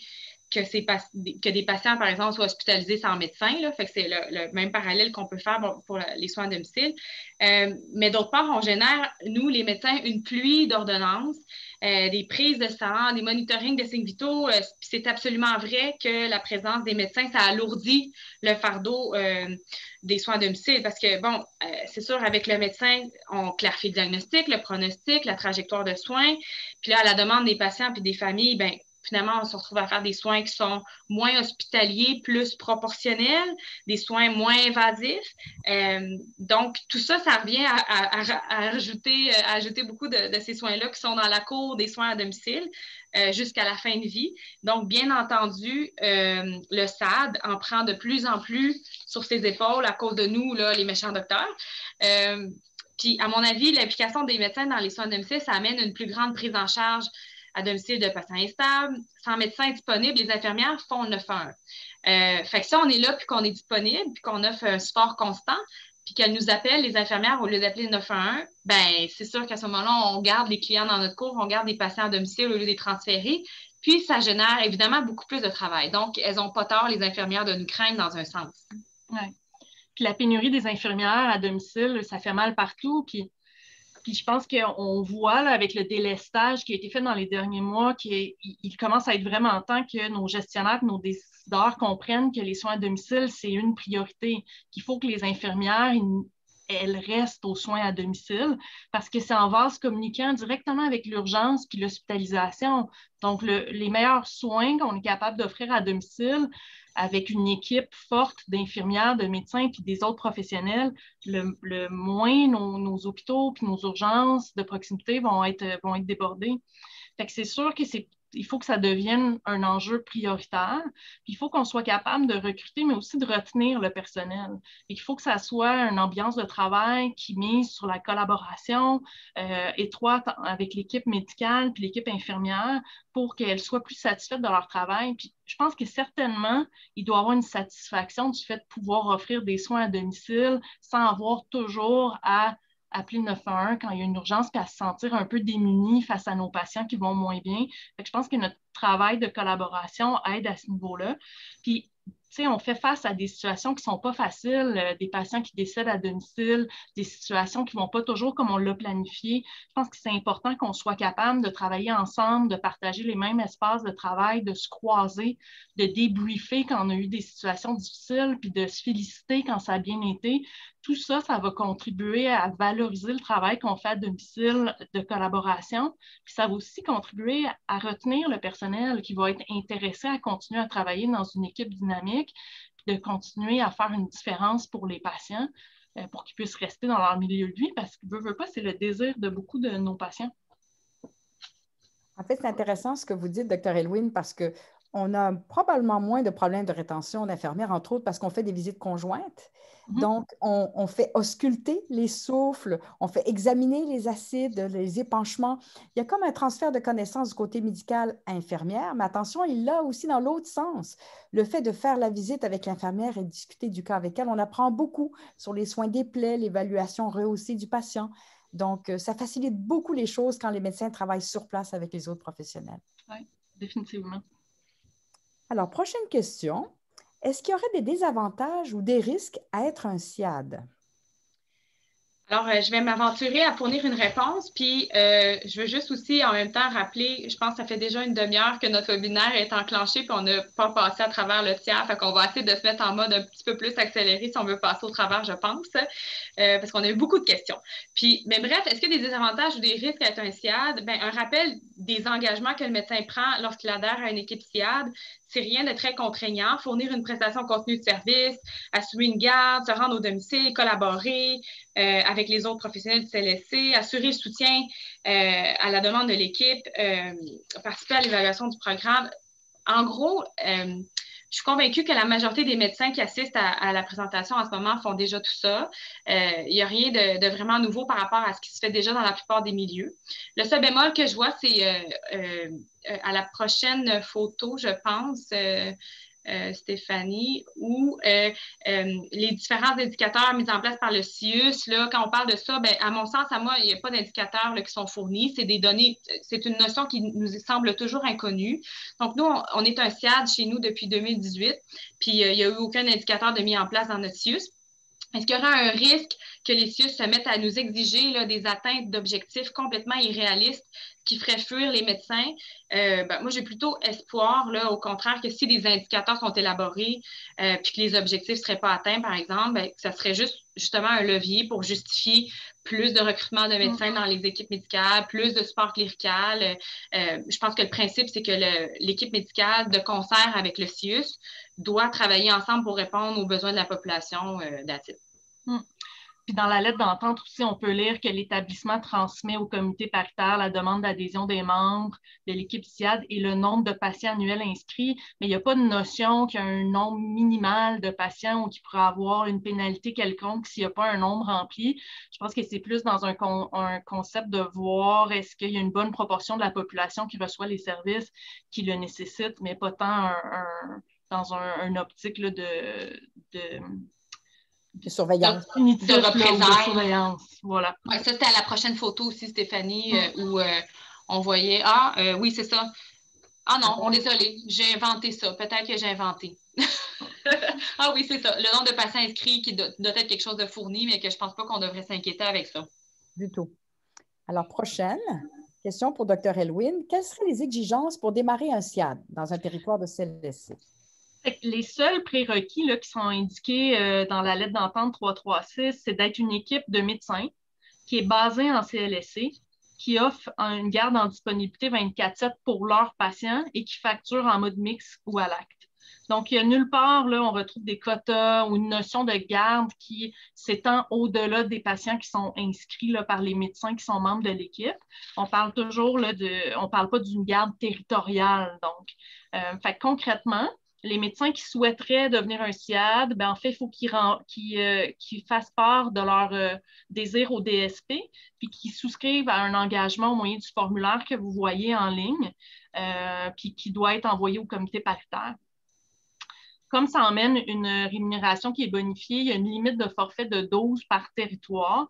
que des patients, par exemple, soient hospitalisés sans médecin. Là. Fait que c'est le même parallèle qu'on peut faire pour les soins à domicile. Mais d'autre part, on génère, nous, les médecins, une pluie d'ordonnances, des prises de sang, des monitorings de signes vitaux. C'est absolument vrai que la présence des médecins, ça alourdit le fardeau des soins à domicile parce que, bon, c'est sûr, avec le médecin, on clarifie le diagnostic, le pronostic, la trajectoire de soins. Puis là, à la demande des patients puis des familles, bien, finalement, on se retrouve à faire des soins qui sont moins hospitaliers, plus proportionnels, des soins moins invasifs. Donc, tout ça, ça revient à ajouter beaucoup de ces soins-là qui sont dans la cour des soins à domicile jusqu'à la fin de vie. Donc, bien entendu, le SAD en prend de plus en plus sur ses épaules à cause de nous, là, les méchants docteurs. Puis, à mon avis, l'implication des médecins dans les soins à domicile, ça amène une plus grande prise en charge à domicile de patients instables. Sans médecin disponible, les infirmières font le 911. Fait que ça, on est là, puis qu'on est disponible, puis qu'on offre un support constant, puis qu'elles nous appellent, les infirmières, au lieu d'appeler le 911, ben c'est sûr qu'à ce moment-là, on garde les clients dans notre cour, on garde les patients à domicile au lieu de les transférer, puis ça génère évidemment beaucoup plus de travail. Donc, elles n'ont pas tort, les infirmières, de nous craindre dans un sens. Ouais. Puis la pénurie des infirmières à domicile, ça fait mal partout, puis je pense qu'on voit là, avec le délestage qui a été fait dans les derniers mois qu'il commence à être vraiment temps que nos gestionnaires, nos décideurs comprennent que les soins à domicile, c'est une priorité, qu'il faut que les infirmières, elles restent aux soins à domicile parce que c'est en vase communiquant directement avec l'urgence puis l'hospitalisation. Donc, les meilleurs soins qu'on est capable d'offrir à domicile, avec une équipe forte d'infirmières, de médecins puis des autres professionnels, le moins nos hôpitaux puis nos urgences de proximité vont être débordés. Fait que c'est sûr qu'il faut que ça devienne un enjeu prioritaire. Puis il faut qu'on soit capable de recruter, mais aussi de retenir le personnel. Et il faut que ça soit une ambiance de travail qui mise sur la collaboration étroite avec l'équipe médicale puis l'équipe infirmière pour qu'elles soient plus satisfaites de leur travail. Puis je pense que certainement, il doit y avoir une satisfaction du fait de pouvoir offrir des soins à domicile sans avoir toujours à appeler le 911 quand il y a une urgence puis à se sentir un peu démunis face à nos patients qui vont moins bien. Fait que je pense que notre travail de collaboration aide à ce niveau-là. Puis, tu sais, on fait face à des situations qui ne sont pas faciles, des patients qui décèdent à domicile, des situations qui ne vont pas toujours comme on l'a planifié. Je pense que c'est important qu'on soit capable de travailler ensemble, de partager les mêmes espaces de travail, de se croiser, de débriefer quand on a eu des situations difficiles, puis de se féliciter quand ça a bien été. Tout ça, ça va contribuer à valoriser le travail qu'on fait à domicile de collaboration. Puis ça va aussi contribuer à retenir le personnel qui va être intéressé à continuer à travailler dans une équipe dynamique, puis de continuer à faire une différence pour les patients, pour qu'ils puissent rester dans leur milieu de vie, parce que veut pas, c'est le désir de beaucoup de nos patients. En fait, c'est intéressant ce que vous dites, Dr. Elwin, parce qu'on a probablement moins de problèmes de rétention d'infirmières, entre autres parce qu'on fait des visites conjointes. Donc, on fait ausculter les souffles, on fait examiner les acides, les épanchements. Il y a comme un transfert de connaissances du côté médical à infirmière, mais attention, il l'a aussi dans l'autre sens. Le fait de faire la visite avec l'infirmière et de discuter du cas avec elle, on apprend beaucoup sur les soins des plaies, l'évaluation rehaussée du patient. Donc, ça facilite beaucoup les choses quand les médecins travaillent sur place avec les autres professionnels. Oui, définitivement. Alors, prochaine question. Est-ce qu'il y aurait des désavantages ou des risques à être un SIAD? Alors, je vais m'aventurer à fournir une réponse, puis je veux juste aussi en même temps rappeler, je pense que ça fait déjà une demi-heure que notre webinaire est enclenché, puis on n'a pas passé à travers le tiers, fait qu'on va essayer de se mettre en mode un petit peu plus accéléré si on veut passer au travers, je pense, parce qu'on a eu beaucoup de questions. Puis, mais bref, est-ce qu'il y a des désavantages ou des risques à être un SIAD? Bien, un rappel des engagements que le médecin prend lorsqu'il adhère à une équipe SIAD, c'est rien de très contraignant. Fournir une prestation continue de service, assurer une garde, se rendre au domicile, collaborer avec les autres professionnels du CLSC, assurer le soutien à la demande de l'équipe, participer à l'évaluation du programme. En gros, je suis convaincue que la majorité des médecins qui assistent à la présentation en ce moment font déjà tout ça. Il n'y a rien de vraiment nouveau par rapport à ce qui se fait déjà dans la plupart des milieux. Le seul bémol que je vois, c'est à la prochaine photo, je pense, Stéphanie, où les différents indicateurs mis en place par le CIUS, là, quand on parle de ça, à mon sens, à moi, il n'y a pas d'indicateurs qui sont fournis. C'est des données, c'est une notion qui nous semble toujours inconnue. Donc, nous, on est un SIAD chez nous depuis 2018, puis il n'y a eu aucun indicateur de mis en place dans notre CIUS. Est-ce qu'il y aura un risque que les CIUS se mettent à nous exiger là, des atteintes d'objectifs complètement irréalistes qui feraient fuir les médecins? Moi, j'ai plutôt espoir, là, au contraire, que si des indicateurs sont élaborés puis que les objectifs ne seraient pas atteints, par exemple, que ça serait justement un levier pour justifier plus de recrutement de médecins dans les équipes médicales, plus de support clérical. Je pense que le principe, c'est que l'équipe médicale, de concert avec le CIUS, doit travailler ensemble pour répondre aux besoins de la population d'ATIP. Puis dans la lettre d'entente aussi, on peut lire que l'établissement transmet au comité paritaire la demande d'adhésion des membres de l'équipe SIAD et le nombre de patients annuels inscrits, mais il n'y a pas de notion qu'il y a un nombre minimal de patients ou qu'il pourrait avoir une pénalité quelconque s'il n'y a pas un nombre rempli. Je pense que c'est plus dans un concept de voir est-ce qu'il y a une bonne proportion de la population qui reçoit les services qui le nécessitent, mais pas tant dans un optique là, de surveillance. De surveillance, voilà. Ouais, ça, c'était à la prochaine photo aussi, Stéphanie, où on voyait, oui, c'est ça. Ah non, désolé, j'ai inventé ça. Peut-être que j'ai inventé. Ah oui, c'est ça. Le nombre de patients inscrits qui doit être quelque chose de fourni, mais que je ne pense pas qu'on devrait s'inquiéter avec ça. Du tout. Alors, prochaine question pour Dr. Elwin. Quelles seraient les exigences pour démarrer un SIAD dans un territoire de CLSC? Les seuls prérequis là, qui sont indiqués dans la lettre d'entente 336, c'est d'être une équipe de médecins qui est basée en CLSC, qui offre une garde en disponibilité 24/7 pour leurs patients et qui facture en mode mix ou à l'acte. Donc, il n'y a nulle part, là, on retrouve des quotas ou une notion de garde qui s'étend au-delà des patients qui sont inscrits là, par les médecins qui sont membres de l'équipe. On parle toujours là, on ne parle pas d'une garde territoriale. Donc, fait, concrètement, les médecins qui souhaiteraient devenir un SIAD, en fait, il faut qu'ils fassent part de leur désir au DSP, puis qu'ils souscrivent à un engagement au moyen du formulaire que vous voyez en ligne, puis qui doit être envoyé au comité paritaire. Comme ça emmène une rémunération qui est bonifiée, il y a une limite de forfait de 12 par territoire.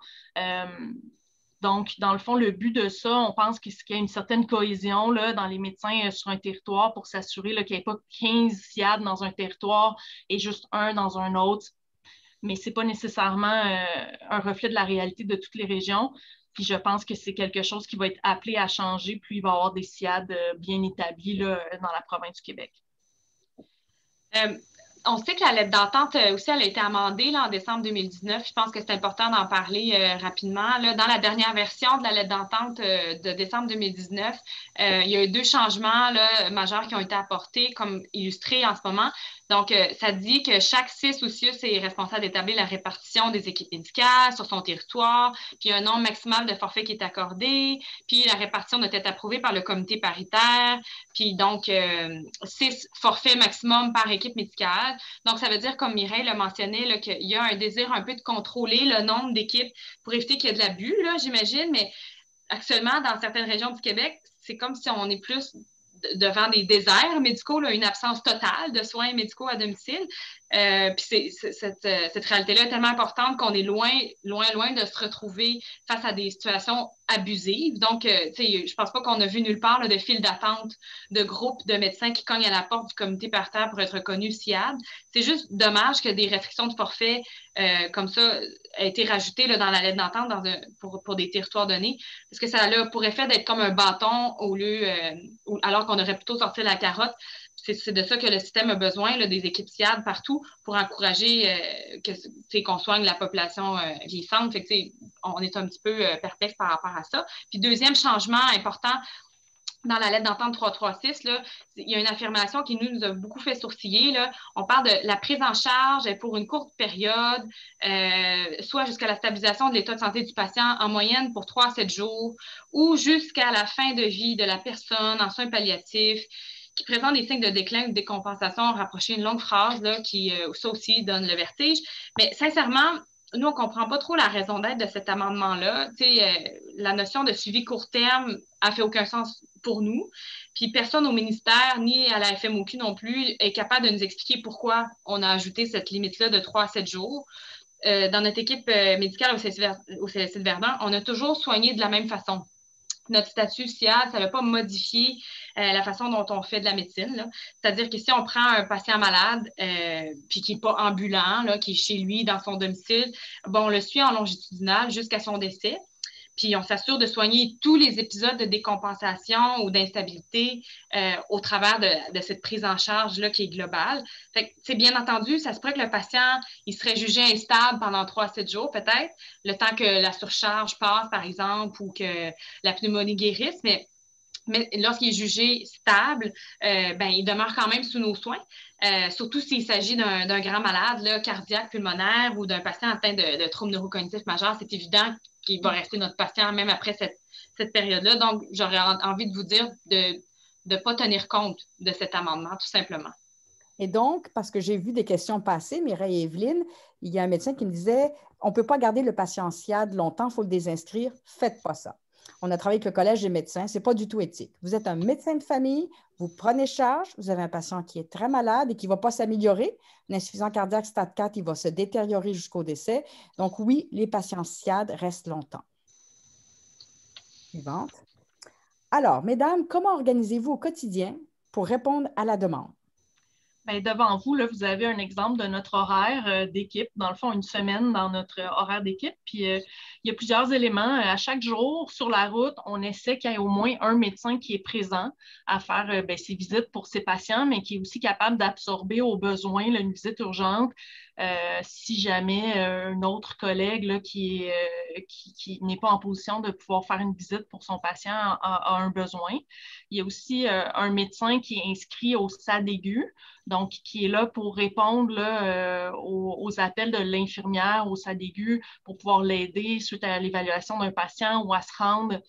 Donc, dans le fond, le but de ça, on pense qu'il y a une certaine cohésion là, dans les médecins sur un territoire pour s'assurer qu'il n'y ait pas 15 SIAD dans un territoire et juste un dans un autre. Mais ce n'est pas nécessairement un reflet de la réalité de toutes les régions. Puis je pense que c'est quelque chose qui va être appelé à changer, puis il va y avoir des SIAD bien établis là, dans la province du Québec. On sait que la lettre d'entente aussi, elle a été amendée là, en décembre 2019. Je pense que c'est important d'en parler rapidement. Là, dans la dernière version de la lettre d'entente de décembre 2019, il y a eu 2 changements là, majeurs qui ont été apportés, comme illustrés en ce moment. Donc, ça dit que chaque CIS ou CIUS est responsable d'établir la répartition des équipes médicales sur son territoire, puis il y a un nombre maximal de forfaits qui est accordé, puis la répartition doit être approuvée par le comité paritaire, puis donc 6 forfaits maximum par équipe médicale. Donc, ça veut dire, comme Mireille l'a mentionné, qu'il y a un désir un peu de contrôler le nombre d'équipes pour éviter qu'il y ait de l'abus, j'imagine, mais actuellement, dans certaines régions du Québec, c'est comme si on est plus devant des déserts médicaux, là, une absence totale de soins médicaux à domicile. Puis cette réalité-là est tellement importante qu'on est loin de se retrouver face à des situations abusives. Donc, je ne pense pas qu'on a vu nulle part là, de file d'attente de groupes de médecins qui cognent à la porte du comité paritaire pour être reconnus SIAD. C'est juste dommage que des restrictions de forfait comme ça aient été rajoutées là, dans la lettre d'entente pour des territoires donnés, parce que ça a pour effet d'être comme un bâton au lieu, alors qu'on aurait plutôt sorti la carotte. C'est de ça que le système a besoin, là, des équipes SIAD partout pour encourager qu'on soigne la population vieillissante. Fait que, on est un petit peu perplexe par rapport à ça. Puis, deuxième changement important dans la lettre d'entente 336, là, il y a une affirmation qui nous a beaucoup fait sourciller. Là. On parle de la prise en charge pour une courte période, soit jusqu'à la stabilisation de l'état de santé du patient en moyenne pour 3 à 7 jours, ou jusqu'à la fin de vie de la personne en soins palliatifs, qui présente des signes de déclin ou de décompensation, rapprocher une longue phrase là, qui, ça aussi, donne le vertige. Mais sincèrement, nous, on ne comprend pas trop la raison d'être de cet amendement-là. La notion de suivi court terme n'a fait aucun sens pour nous. Puis personne au ministère ni à la FMOQ non plus est capable de nous expliquer pourquoi on a ajouté cette limite-là de 3 à 7 jours. Dans notre équipe médicale au CLSC de Verdun, on a toujours soigné de la même façon. Notre statut SIAD, ça ne va pas modifier la façon dont on fait de la médecine. C'est-à-dire que si on prend un patient malade, puis qui n'est pas ambulant, là, qui est chez lui, dans son domicile, bon, on le suit en longitudinal jusqu'à son décès. Puis on s'assure de soigner tous les épisodes de décompensation ou d'instabilité au travers de cette prise en charge-là qui est globale. Fait que, bien entendu, ça se pourrait que le patient il serait jugé instable pendant 3 à 7 jours peut-être, le temps que la surcharge passe, par exemple, ou que la pneumonie guérisse, mais lorsqu'il est jugé stable, il demeure quand même sous nos soins, surtout s'il s'agit d'un grand malade là, cardiaque, pulmonaire ou d'un patient atteint de troubles neurocognitifs majeurs. C'est évident qu'il va rester notre patient même après cette période-là. Donc, j'aurais envie de vous dire de ne pas tenir compte de cet amendement, tout simplement. Et donc, parce que j'ai vu des questions passer, Mireille et Evelyne, il y a un médecin qui me disait « On ne peut pas garder le patient SIAD longtemps, il faut le désinscrire. Faites pas ça. » On a travaillé avec le Collège des médecins, ce n'est pas du tout éthique. Vous êtes un médecin de famille, vous prenez charge, vous avez un patient qui est très malade et qui ne va pas s'améliorer. Une insuffisance cardiaque stade 4, il va se détériorer jusqu'au décès. Donc oui, les patients SIAD restent longtemps. Suivante. Alors, mesdames, comment organisez-vous au quotidien pour répondre à la demande? Bien, devant vous, là, vous avez un exemple de notre horaire d'équipe. Dans le fond, une semaine dans notre horaire d'équipe. Puis, il y a plusieurs éléments. À chaque jour, sur la route, on essaie qu'il y ait au moins un médecin qui est présent à faire ses visites pour ses patients, mais qui est aussi capable d'absorber au besoin là, une visite urgente si jamais un autre collègue là, qui n'est pas en position de pouvoir faire une visite pour son patient a un besoin. Il y a aussi un médecin qui est inscrit au SAD aigu, donc qui est là pour répondre là, aux appels de l'infirmière au SAD aigu pour pouvoir l'aider suite à l'évaluation d'un patient ou à se rendre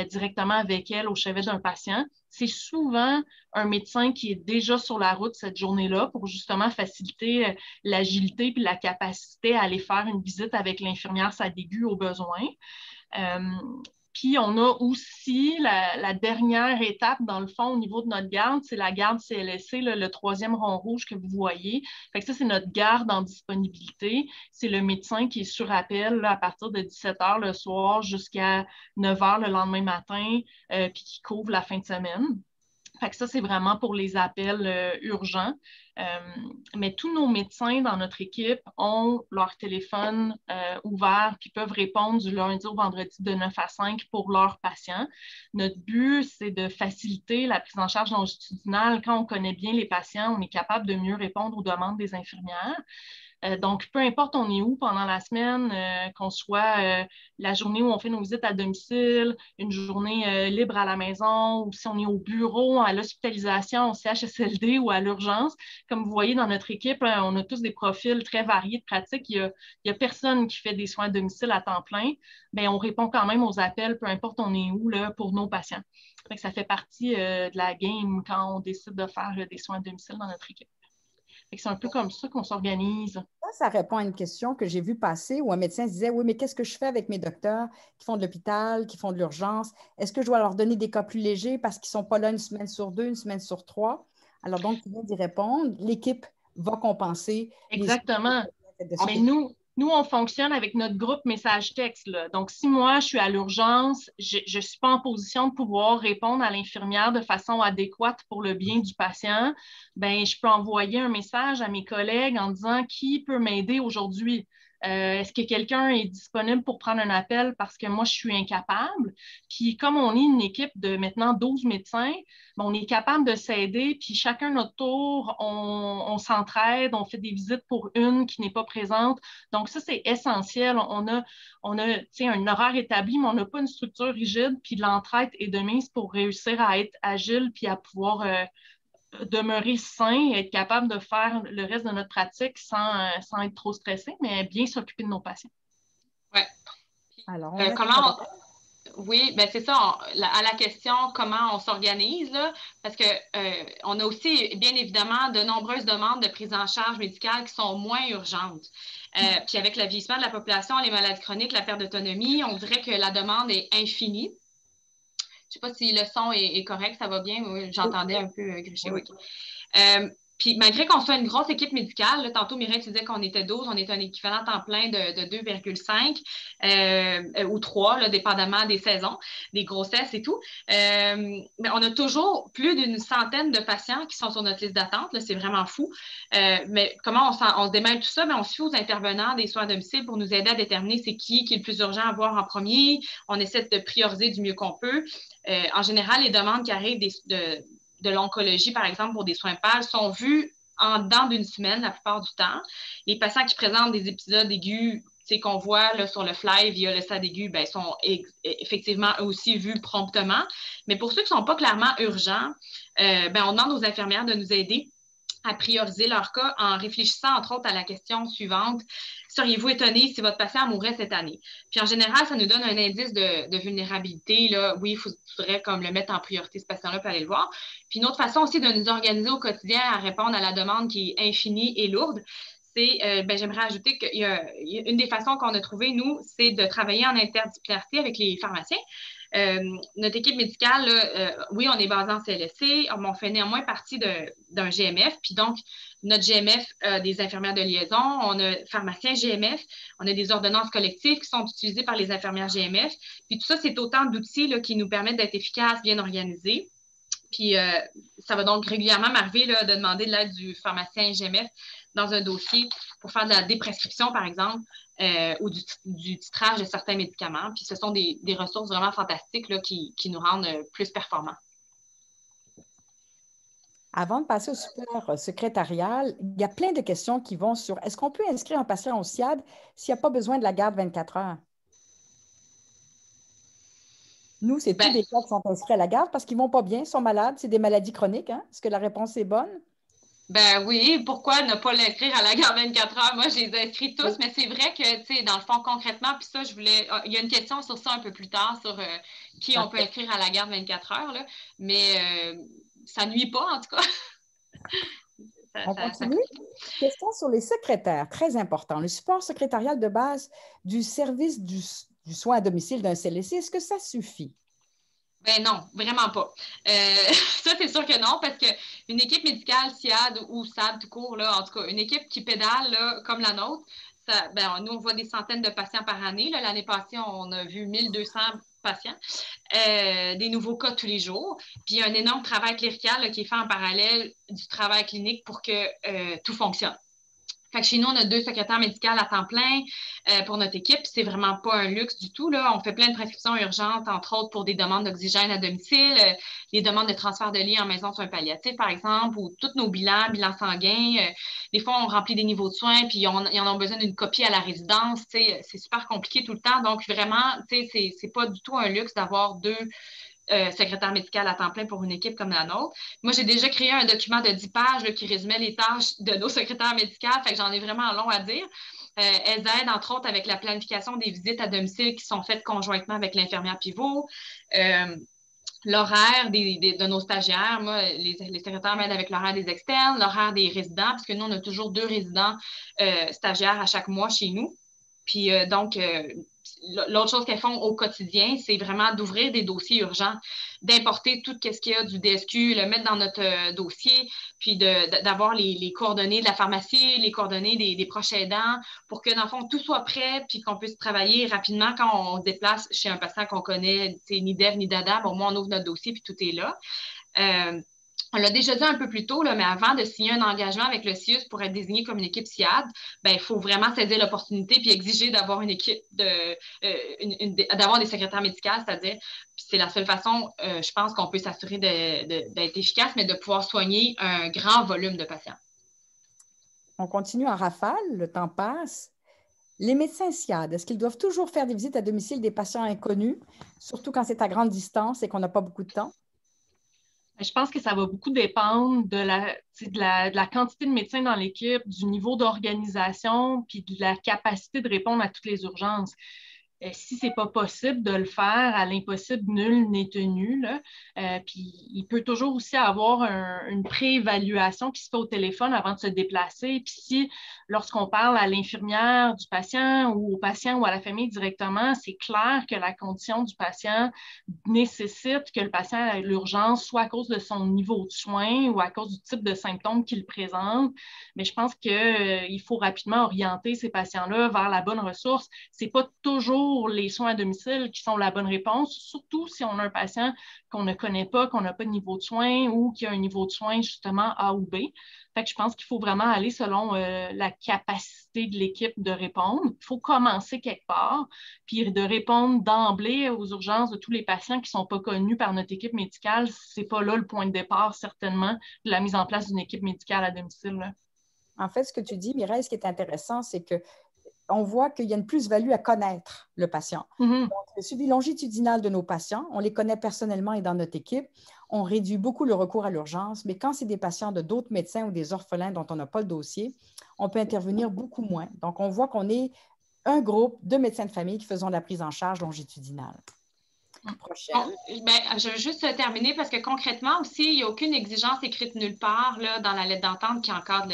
directement avec elle au chevet d'un patient. C'est souvent un médecin qui est déjà sur la route cette journée-là pour justement faciliter l'agilité puis la capacité à aller faire une visite avec l'infirmière SAD aigu au besoin. Puis, on a aussi la dernière étape, dans le fond, au niveau de notre garde, c'est la garde CLSC, le 3e rond rouge que vous voyez. Fait que ça, c'est notre garde en disponibilité. C'est le médecin qui est sur appel là, à partir de 17 h le soir jusqu'à 9 h le lendemain matin, puis qui couvre la fin de semaine. Fait que ça, c'est vraiment pour les appels urgents. Mais tous nos médecins dans notre équipe ont leur téléphone ouvert qui peuvent répondre du lundi au vendredi de 9 à 5 pour leurs patients. Notre but, c'est de faciliter la prise en charge longitudinale. Quand on connaît bien les patients, on est capable de mieux répondre aux demandes des infirmières. Donc, peu importe on est où pendant la semaine, qu'on soit la journée où on fait nos visites à domicile, une journée libre à la maison, ou si on est au bureau, à l'hospitalisation, au CHSLD ou à l'urgence. Comme vous voyez dans notre équipe, on a tous des profils très variés de pratiques. Il y a personne qui fait des soins à domicile à temps plein. Bien, on répond quand même aux appels, peu importe on est où, là, pour nos patients. Fait que ça fait partie de la game quand on décide de faire des soins à domicile dans notre équipe. C'est un peu comme ça qu'on s'organise. Ça répond à une question que j'ai vue passer où un médecin se disait « Oui, mais qu'est-ce que je fais avec mes docteurs qui font de l'hôpital, qui font de l'urgence? Est-ce que je dois leur donner des cas plus légers parce qu'ils ne sont pas là une semaine sur 2, une semaine sur 3? » Alors donc, tu viens d'y répondre. L'équipe va compenser. Exactement. Mais nous, on fonctionne avec notre groupe message texte. Là. Donc, si moi, je suis à l'urgence, je ne suis pas en position de pouvoir répondre à l'infirmière de façon adéquate pour le bien du patient, bien, je peux envoyer un message à mes collègues en disant qui peut m'aider aujourd'hui. Est-ce que quelqu'un est disponible pour prendre un appel parce que moi, je suis incapable? Puis, comme on est une équipe de maintenant 12 médecins, bien, on est capable de s'aider, puis chacun notre tour, on s'entraide, on fait des visites pour une qui n'est pas présente. Donc, ça, c'est essentiel. On a un horaire établi, mais on n'a pas une structure rigide, puis l'entraide est de mise pour réussir à être agile, puis à pouvoir demeurer sain et être capable de faire le reste de notre pratique sans être trop stressé, mais bien s'occuper de nos patients. Oui. Alors, Oui, ben c'est ça. À la question comment on s'organise, là, parce que on a aussi, bien évidemment, de nombreuses demandes de prise en charge médicale qui sont moins urgentes. Puis avec le vieillissement de la population, les maladies chroniques, la perte d'autonomie, on dirait que la demande est infinie. Je ne sais pas si le son est correct, ça va bien. Oui, j'entendais un peu gricher. Oui. Puis malgré qu'on soit une grosse équipe médicale, là, tantôt Mireille, tu disais qu'on était 12, on est un équivalent temps plein de 2,5 ou 3, là, dépendamment des saisons, des grossesses et tout. Mais on a toujours plus d'une centaine de patients qui sont sur notre liste d'attente. C'est vraiment fou. Mais comment on se démêle tout ça? Bien, on se fie aux intervenants des soins à domicile pour nous aider à déterminer c'est qui est le plus urgent à voir en premier. On essaie de prioriser du mieux qu'on peut. En général, les demandes qui arrivent de l'oncologie, par exemple, pour des soins pâles, sont vues en dedans d'une semaine la plupart du temps. Les patients qui présentent des épisodes aigus qu'on voit là, sur le fly via le SAD aigu, ben, sont effectivement aussi vus promptement. Mais pour ceux qui ne sont pas clairement urgents, ben, on demande aux infirmières de nous aider à prioriser leur cas en réfléchissant, entre autres, à la question suivante. Seriez-vous étonné si votre patient mourrait cette année? Puis en général, ça nous donne un indice de vulnérabilité. Là. Oui, il faudrait comme le mettre en priorité, ce patient-là, pour aller le voir. Puis une autre façon aussi de nous organiser au quotidien à répondre à la demande qui est infinie et lourde, c'est, j'aimerais ajouter qu'il y a une des façons qu'on a trouvées, nous, c'est de travailler en interdisciplinarité avec les pharmaciens. Notre équipe médicale, là, oui, on est basé en CLSC, on fait néanmoins partie d'un GMF, puis donc notre GMF a des infirmières de liaison, on a pharmaciens GMF, on a des ordonnances collectives qui sont utilisées par les infirmières GMF, puis tout ça, c'est autant d'outils là, qui nous permettent d'être efficaces, bien organisés. Puis ça va donc régulièrement m'arriver là, de demander de l'aide du pharmacien GMF dans un dossier pour faire de la déprescription, par exemple, ou du titrage de certains médicaments. Puis ce sont des ressources vraiment fantastiques là, qui nous rendent plus performants. Avant de passer au support secrétarial, il y a plein de questions qui vont sur est-ce qu'on peut inscrire un patient au SIAD s'il n'y a pas besoin de la garde 24 heures? Nous, c'est tous des cas qui sont inscrits à la garde parce qu'ils ne vont pas bien, ils sont malades, c'est des maladies chroniques. Hein? Est-ce que la réponse est bonne? Ben oui, pourquoi ne pas l'inscrire à la garde 24 heures? Moi, je les ai inscrits tous, mais c'est vrai que, tu sais, dans le fond, concrètement, puis ça, il y a une question sur ça un peu plus tard, sur qui on peut inscrire à la garde 24 heures, là, mais ça ne nuit pas, en tout cas. On continue. Question sur les secrétaires, très important. Le support secrétarial de base du service du soin à domicile d'un CLSC, est-ce que ça suffit? Ben non, vraiment pas. Ça, c'est sûr que non, parce qu'une équipe médicale SIAD ou SAD tout court, là, en tout cas, une équipe qui pédale là, comme la nôtre, nous, on voit des centaines de patients par année. L'année passée, on a vu 1200 patients, des nouveaux cas tous les jours. Puis il y a un énorme travail clérical là, qui est fait en parallèle du travail clinique pour que tout fonctionne. Fait que chez nous, on a 2 secrétaires médicales à temps plein pour notre équipe. C'est vraiment pas un luxe du tout. Là. On fait plein de prescriptions urgentes, entre autres pour des demandes d'oxygène à domicile, les demandes de transfert de lit en maison de soins palliatifs, par exemple, ou tous nos bilans sanguins. Des fois, on remplit des niveaux de soins, puis ils en ont besoin d'une copie à la résidence. C'est super compliqué tout le temps. Donc, vraiment, c'est pas du tout un luxe d'avoir 2 secrétaire médical à temps plein pour une équipe comme la nôtre. Moi, j'ai déjà créé un document de 10 pages là, qui résumait les tâches de nos secrétaires médicales, fait que j'en ai vraiment long à dire. Elles aident, entre autres, avec la planification des visites à domicile qui sont faites conjointement avec l'infirmière pivot. L'horaire de nos stagiaires, moi, les secrétaires m'aident avec l'horaire des externes, l'horaire des résidents, parce que nous, on a toujours 2 résidents stagiaires à chaque mois chez nous. Puis donc, l'autre chose qu'elles font au quotidien, c'est vraiment d'ouvrir des dossiers urgents, d'importer tout ce qu'il y a du DSQ, le mettre dans notre dossier, puis d'avoir les coordonnées de la pharmacie, les coordonnées des proches aidants, pour que, dans le fond, tout soit prêt, puis qu'on puisse travailler rapidement quand on se déplace chez un patient qu'on connaît, ni dev ni dada. Bon, moi, on ouvre notre dossier, puis tout est là. On l'a déjà dit un peu plus tôt, là, mais avant de signer un engagement avec le CIUS pour être désigné comme une équipe SIAD, il faut vraiment saisir l'opportunité puis exiger d'avoir une équipe, d'avoir des secrétaires médicaux, c'est-à-dire, c'est la seule façon, je pense, qu'on peut s'assurer d'être efficace, mais de pouvoir soigner un grand volume de patients. On continue en rafale, le temps passe. Les médecins SIAD, est-ce qu'ils doivent toujours faire des visites à domicile des patients inconnus, surtout quand c'est à grande distance et qu'on n'a pas beaucoup de temps? Je pense que ça va beaucoup dépendre de la quantité de médecins dans l'équipe, du niveau d'organisation, puis de la capacité de répondre à toutes les urgences. si ce n'est pas possible de le faire, à l'impossible, nul n'est tenu. Là. Puis il peut toujours aussi avoir une préévaluation qui se fait au téléphone avant de se déplacer. Puis si, lorsqu'on parle à l'infirmière du patient ou au patient ou à la famille directement, c'est clair que la condition du patient nécessite que le patient ait l'urgence, soit à cause de son niveau de soins ou à cause du type de symptômes qu'il présente. Mais je pense qu'il faut rapidement orienter ces patients-là vers la bonne ressource. Ce n'est pas toujours les soins à domicile qui sont la bonne réponse, surtout si on a un patient qu'on ne connaît pas, qu'on n'a pas de niveau de soins ou qui a un niveau de soins justement A ou B. Fait que je pense qu'il faut vraiment aller selon la capacité de l'équipe de répondre. Il faut commencer quelque part, puis de répondre d'emblée aux urgences de tous les patients qui ne sont pas connus par notre équipe médicale. Ce n'est pas là le point de départ, certainement, de la mise en place d'une équipe médicale à domicile. Là. En fait, ce que tu dis, Mireille, ce qui est intéressant, c'est qu'on voit qu'il y a une plus-value à connaître le patient. Mm-hmm. Donc, le suivi longitudinal de nos patients, on les connaît personnellement et dans notre équipe. On réduit beaucoup le recours à l'urgence, mais quand c'est des patients de d'autres médecins ou des orphelins dont on n'a pas le dossier, on peut intervenir beaucoup moins. Donc, on voit qu'on est un groupe de médecins de famille qui faisons la prise en charge longitudinale. Prochaine. Je veux juste terminer parce que concrètement aussi, il n'y a aucune exigence écrite nulle part là, dans la lettre d'entente qui encadre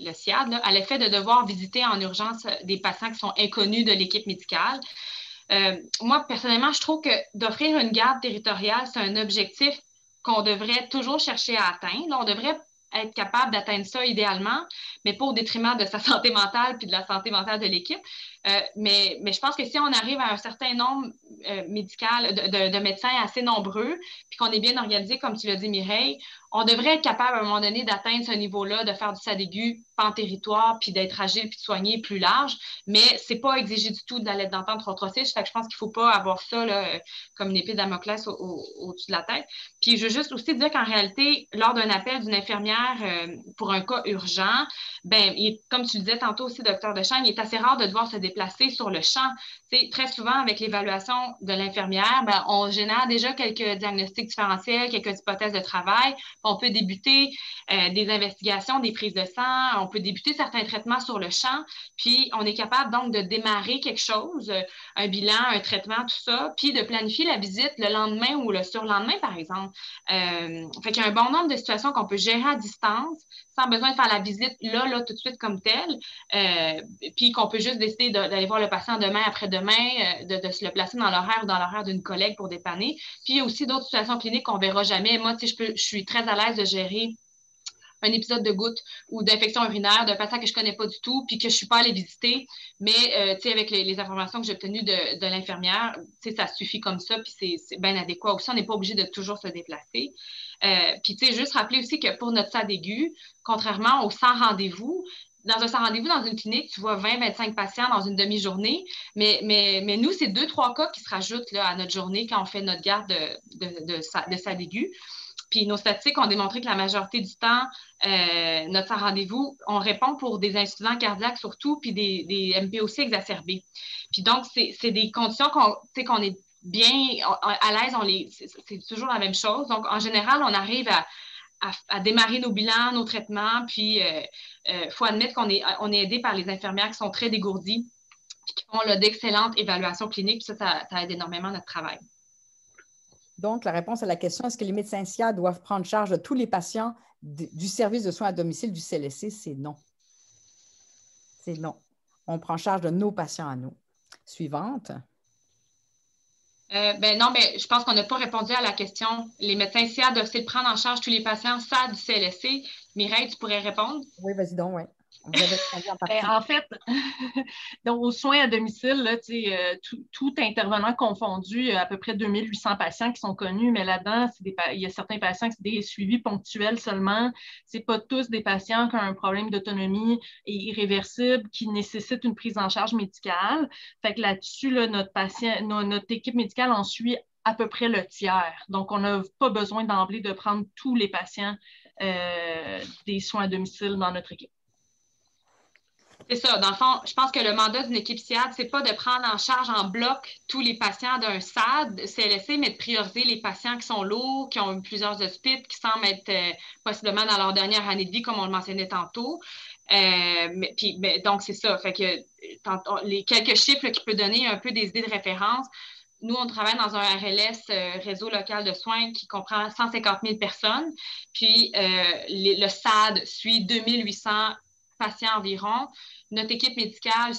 le SIAD là, à l'effet de devoir visiter en urgence des patients qui sont inconnus de l'équipe médicale. Moi, personnellement, je trouve que d'offrir une garde territoriale, c'est un objectif qu'on devrait toujours chercher à atteindre. Là, on devrait être capable d'atteindre ça idéalement, mais pas au détriment de sa santé mentale puis de la santé mentale de l'équipe. Mais je pense que si on arrive à un certain nombre médical de médecins assez nombreux, puis qu'on est bien organisé, comme tu l'as dit, Mireille, on devrait être capable à un moment donné d'atteindre ce niveau-là, de faire du SAD aigu pan territoire, puis d'être agile, puis de soigner plus large. Mais ce n'est pas exigé du tout de la lettre d'entente 336. Fait que je pense qu'il ne faut pas avoir ça là, comme une épée de Damoclès au-dessus de la tête. Puis je veux juste aussi dire qu'en réalité, lors d'un appel d'une infirmière pour un cas urgent, ben, comme tu le disais tantôt aussi, docteur Deschamps, il est assez rare de devoir se déplacer sur le champ. T'sais, très souvent, avec l'évaluation de l'infirmière, ben, on génère déjà quelques diagnostics différentiels, quelques hypothèses de travail. On peut débuter des investigations, des prises de sang, on peut débuter certains traitements sur le champ, puis on est capable donc de démarrer quelque chose, un bilan, un traitement, tout ça, puis de planifier la visite le lendemain ou le surlendemain, par exemple. Fait qu'il y a un bon nombre de situations qu'on peut gérer à distance sans besoin de faire la visite là, tout de suite comme telle, puis qu'on peut juste décider d'aller voir le patient demain, après-demain, de se le placer dans l'horaire ou dans l'horaire d'une collègue pour dépanner. Puis il y a aussi d'autres situations cliniques qu'on ne verra jamais. Moi, je suis très à l'aise de gérer un épisode de goutte ou d'infection urinaire d'un patient que je ne connais pas du tout puis que je ne suis pas allée visiter. Mais avec les informations que j'ai obtenues de l'infirmière, ça suffit comme ça puis c'est bien adéquat. Aussi, on n'est pas obligé de toujours se déplacer. Puis juste rappeler aussi que pour notre SAD aigu, contrairement au 100 rendez-vous, dans un 100 rendez-vous dans une clinique, tu vois 20-25 patients dans une demi-journée, mais nous, c'est 2-3 cas qui se rajoutent là, à notre journée quand on fait notre garde de SAD aigu. Puis nos statistiques ont démontré que la majorité du temps, notre 100 rendez-vous, on répond pour des insuffisants cardiaques surtout, puis des MPOC exacerbés. Puis donc, c'est des conditions qu'on est bien à l'aise, c'est toujours la même chose. Donc, en général, on arrive à démarrer nos bilans, nos traitements, puis il faut admettre qu'on est aidé par les infirmières qui sont très dégourdies, puis qui font d'excellentes évaluations cliniques, puis ça aide énormément notre travail. Donc, la réponse à la question, est-ce que les médecins SIAD doivent prendre charge de tous les patients du service de soins à domicile du CLSC? C'est non. C'est non. On prend charge de nos patients à nous. Suivante. Non, mais je pense qu'on n'a pas répondu à la question. Les médecins SIAD doivent-ils prendre en charge tous les patients SAD du CLSC? Mireille, tu pourrais répondre? Oui, vas-y donc, oui. Vous avez répondu en partie. En fait, donc, aux soins à domicile, là, tout intervenant confondu, à peu près 2800 patients qui sont connus, mais là-dedans, il y a certains patients qui sont des suivis ponctuels seulement. Ce n'est pas tous des patients qui ont un problème d'autonomie irréversible qui nécessitent une prise en charge médicale. Fait que là-dessus, là, notre équipe médicale en suit à peu près le tiers. Donc, on n'a pas besoin d'emblée de prendre tous les patients des soins à domicile dans notre équipe. C'est ça. Dans le fond, je pense que le mandat d'une équipe SIAD, c'est pas de prendre en charge en bloc tous les patients d'un SAD, CLSC, mais de prioriser les patients qui sont lourds, qui ont eu plusieurs hospices, qui semblent être possiblement dans leur dernière année de vie, comme on le mentionnait tantôt. Donc, c'est ça. Fait que les quelques chiffres là, qui peuvent donner un peu des idées de référence. Nous, on travaille dans un RLS, réseau local de soins, qui comprend 150 000 personnes. Puis, le SAD suit 2800 patients environ. Notre équipe médicale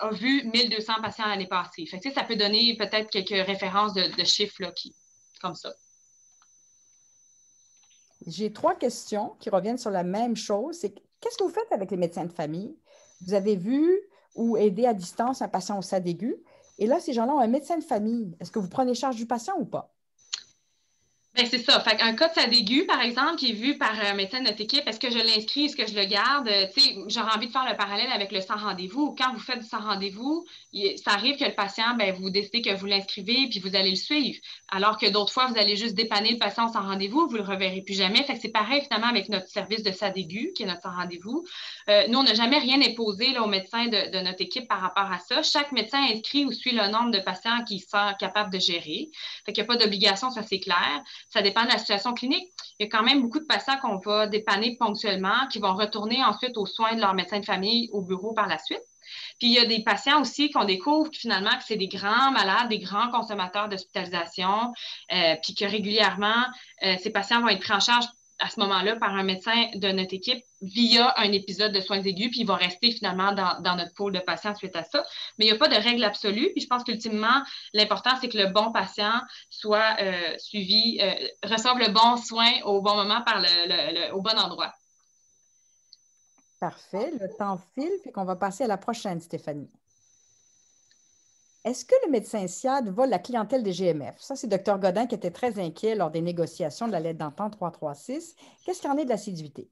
a vu 1200 patients l'année passée. Fait que, ça peut donner peut-être quelques références de chiffres là, comme ça. J'ai 3 questions qui reviennent sur la même chose. C'est qu'est-ce que vous faites avec les médecins de famille? Vous avez vu ou aidé à distance un patient au SAD aigu? Et là, ces gens-là ont un médecin de famille. Est-ce que vous prenez charge du patient ou pas? Bien, c'est ça. Fait un cas de SAD aigu, par exemple, qui est vu par un médecin de notre équipe, est-ce que je l'inscris, est-ce que je le garde? J'aurais envie de faire le parallèle avec le sans rendez-vous. Quand vous faites du sans rendez-vous, ça arrive que le patient, bien, vous décidez que vous l'inscrivez puis vous allez le suivre. Alors que d'autres fois, vous allez juste dépanner le patient sans rendez-vous, vous ne le reverrez plus jamais. Fait que c'est pareil, finalement, avec notre service de SAD aigu, qui est notre sans rendez-vous. Nous, on n'a jamais rien imposé là, aux médecins de notre équipe par rapport à ça. Chaque médecin inscrit ou suit le nombre de patients qu'il sent capable de gérer. Fait qu'il n'y a pas d'obligation, ça c'est clair. Ça dépend de la situation clinique. Il y a quand même beaucoup de patients qu'on va dépanner ponctuellement, qui vont retourner ensuite aux soins de leur médecin de famille au bureau par la suite. Puis il y a des patients aussi qu'on découvre finalement que c'est des grands malades, des grands consommateurs d'hospitalisation, puis que régulièrement, ces patients vont être pris en charge à ce moment-là par un médecin de notre équipe via un épisode de soins aigus, puis il va rester finalement dans notre pôle de patients suite à ça. Mais il n'y a pas de règle absolue, puis je pense qu'ultimement, l'important, c'est que le bon patient soit suivi, reçoive le bon soin au bon moment au bon endroit. Parfait. Le temps file, puis qu'on va passer à la prochaine, Stéphanie. Est-ce que le médecin SIAD vole la clientèle des GMF? Ça, c'est Dr Godin qui était très inquiet lors des négociations de la lettre d'entente 336. Qu'est-ce qu'il y en est de l'assiduité?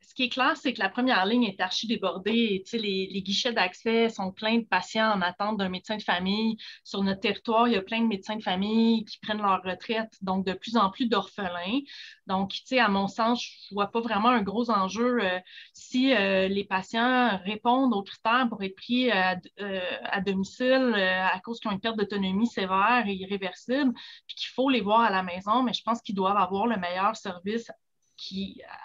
Ce qui est clair, c'est que la première ligne est archi débordée. Les guichets d'accès sont pleins de patients en attente d'un médecin de famille. Sur notre territoire, il y a plein de médecins de famille qui prennent leur retraite, donc de plus en plus d'orphelins. Donc, à mon sens, je ne vois pas vraiment un gros enjeu si les patients répondent aux critères pour être pris à domicile à cause qu'ils ont une perte d'autonomie sévère et irréversible, puis qu'il faut les voir à la maison, mais je pense qu'ils doivent avoir le meilleur service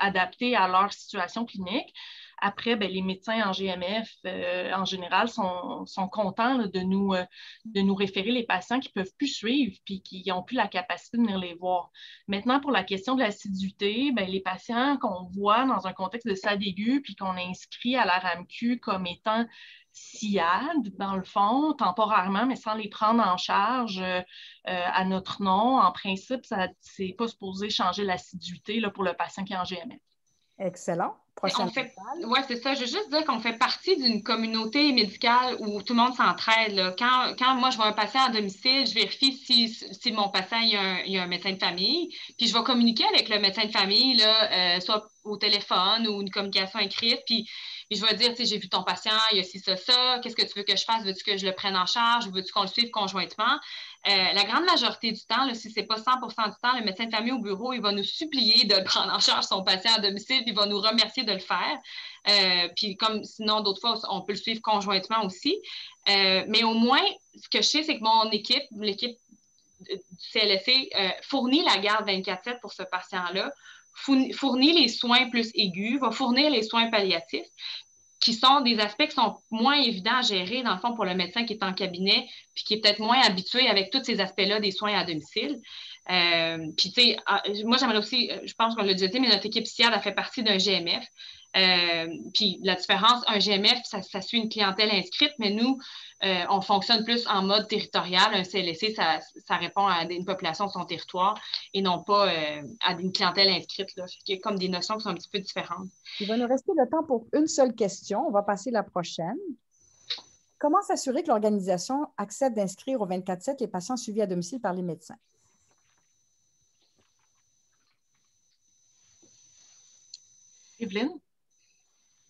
adaptés à leur situation clinique. Après, les médecins en GMF, en général, sont contents là, de nous référer les patients qui ne peuvent plus suivre puis qui n'ont plus la capacité de venir les voir. Maintenant, pour la question de l'assiduité, les patients qu'on voit dans un contexte de SAD aigu puis qu'on inscrit à la RAMQ comme étant SIAD, dans le fond, temporairement, mais sans les prendre en charge à notre nom. En principe, c'est pas supposé changer l'assiduité pour le patient qui est en GMF. Excellent. Oui, c'est ça. Je veux juste dire qu'on fait partie d'une communauté médicale où tout le monde s'entraide. Quand moi, je vois un patient à domicile, je vérifie si mon patient il y a un médecin de famille. Puis je vais communiquer avec le médecin de famille, là, soit au téléphone ou une communication écrite. Puis je vais dire, j'ai vu ton patient, il y a ci, ça. Qu'est-ce que tu veux que je fasse? Veux-tu que je le prenne en charge? Veux-tu qu'on le suive conjointement? La grande majorité du temps, là, si ce n'est pas 100% du temps, le médecin de famille au bureau, il va nous supplier de prendre en charge son patient à domicile, puis il va nous remercier de le faire. Puis comme sinon, d'autres fois, on peut le suivre conjointement aussi. Mais au moins, ce que je sais, c'est que mon équipe, l'équipe du CLSC, fournit la garde 24/7 pour ce patient-là, fournit les soins plus aigus, va fournir les soins palliatifs, qui sont des aspects qui sont moins évidents à gérer, dans le fond, pour le médecin qui est en cabinet, puis qui est peut-être moins habitué avec tous ces aspects-là des soins à domicile. Puis, tu sais, moi, j'aimerais aussi, je pense qu'on l'a déjà dit, mais notre équipe SIAD a fait partie d'un GMF. Puis, la différence, un GMF, ça suit une clientèle inscrite, mais nous, on fonctionne plus en mode territorial. Un CLSC, ça répond à une population de son territoire et non pas à une clientèle inscrite. Là. Il y a comme des notions qui sont un petit peu différentes. Il va nous rester le temps pour une seule question. On va passer à la prochaine. Comment s'assurer que l'organisation accepte d'inscrire au 24/7 les patients suivis à domicile par les médecins? Evelyne?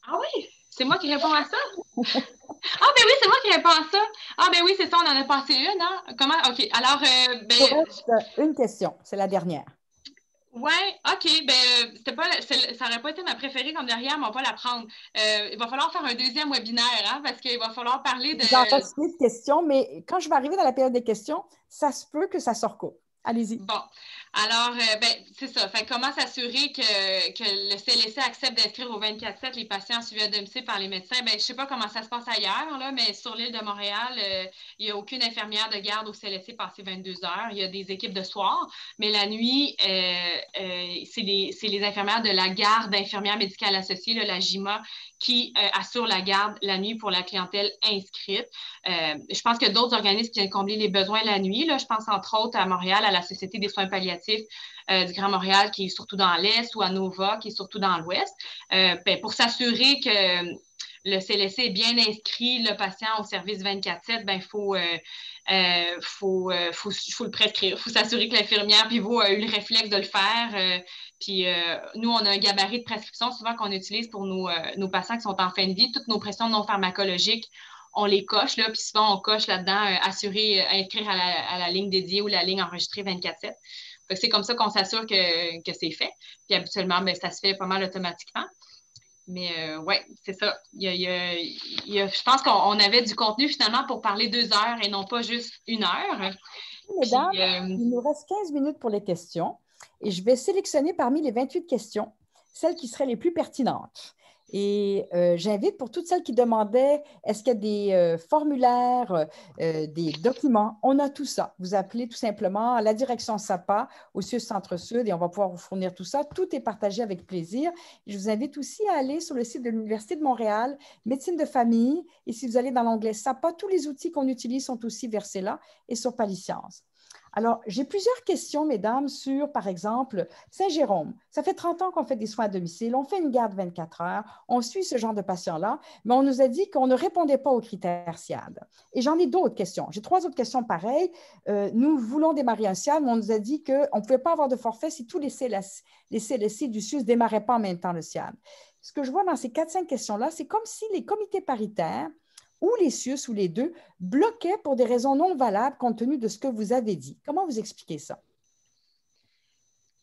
Ah oui, c'est moi qui réponds à ça? Ah, ben oui, c'est moi qui réponds à ça. Ah, ben oui, c'est ça, on en a passé une, hein? Comment? OK, alors... Il reste une question, c'est la dernière. Oui, OK. Ben, ça n'aurait pas été ma préférée comme derrière, mais on va la prendre. Il va falloir faire un deuxième webinaire, hein, parce qu'il va falloir parler de. J'en continue de questions, mais quand je vais arriver dans la période des questions, ça se peut que ça se recoupe. Allez-y. Bon, alors, ben, c'est ça. Fait, comment s'assurer que le CLSC accepte d'inscrire au 24/7 les patients suivis à domicile par les médecins? Ben, je ne sais pas comment ça se passe ailleurs, là, mais sur l'île de Montréal, il n'y a aucune infirmière de garde au CLSC passé 22 heures. Il y a des équipes de soir, mais la nuit, c'est les infirmières de la garde d'infirmières médicales associées, là, la GIMA, qui assurent la garde la nuit pour la clientèle inscrite. Je pense que d'autres organismes qui viennent combler les besoins la nuit. Là. Je pense entre autres à Montréal, à la Société des soins palliatifs du Grand Montréal, qui est surtout dans l'Est, ou à Nova, qui est surtout dans l'Ouest. Ben, pour s'assurer que le CLSC est bien inscrit le patient au service 24/7, ben, il faut le prescrire. Il faut s'assurer que l'infirmière pivot a eu le réflexe de le faire. Puis nous, on a un gabarit de prescription souvent qu'on utilise pour nos patients qui sont en fin de vie. Toutes nos pressions non pharmacologiques, on les coche, là, puis souvent, on coche là-dedans assurer, inscrire à la ligne dédiée ou la ligne enregistrée 24/7. C'est comme ça qu'on s'assure que c'est fait. Puis habituellement, ben, ça se fait pas mal automatiquement. Mais oui, c'est ça. Je pense qu'on avait du contenu finalement pour parler 2 heures et non pas juste 1 heure. Mesdames, il nous reste 15 minutes pour les questions et je vais sélectionner parmi les 28 questions celles qui seraient les plus pertinentes. Et j'invite pour toutes celles qui demandaient, est-ce qu'il y a des formulaires, des documents? On a tout ça. Vous appelez tout simplement à la direction SAPA au CIUS Centre-Sud et on va pouvoir vous fournir tout ça. Tout est partagé avec plaisir. Et je vous invite aussi à aller sur le site de l'Université de Montréal, médecine de famille. Et si vous allez dans l'onglet SAPA, tous les outils qu'on utilise sont aussi versés là et sur Palisciences. Alors, j'ai plusieurs questions, mesdames, sur, par exemple, Saint-Jérôme. Ça fait 30 ans qu'on fait des soins à domicile, on fait une garde 24 heures, on suit ce genre de patients-là, mais on nous a dit qu'on ne répondait pas aux critères SIAD. Et j'en ai d'autres questions. J'ai 3 autres questions pareilles. Nous voulons démarrer un SIAD, mais on nous a dit qu'on ne pouvait pas avoir de forfait si tous les CLSC du CIUS ne démarraient pas en même temps le SIAD. Ce que je vois dans ces 4-5 questions-là, c'est comme si les comités paritaires ou les CIUS ou les deux bloquaient pour des raisons non valables compte tenu de ce que vous avez dit. Comment vous expliquez ça?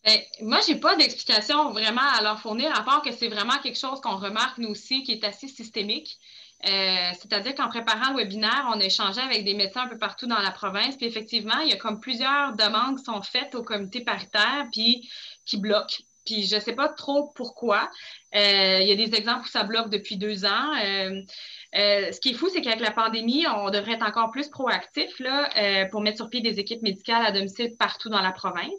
Bien, moi, je n'ai pas d'explication vraiment à leur fournir, à part que c'est vraiment quelque chose qu'on remarque, nous aussi, qui est assez systémique. C'est-à-dire qu'en préparant le webinaire, on a échangé avec des médecins un peu partout dans la province. Puis effectivement, il y a comme plusieurs demandes qui sont faites au comité paritaire, puis qui bloquent. Puis je ne sais pas trop pourquoi. Il y a des exemples où ça bloque depuis 2 ans. Ce qui est fou, c'est qu'avec la pandémie, on devrait être encore plus proactif là, pour mettre sur pied des équipes médicales à domicile partout dans la province.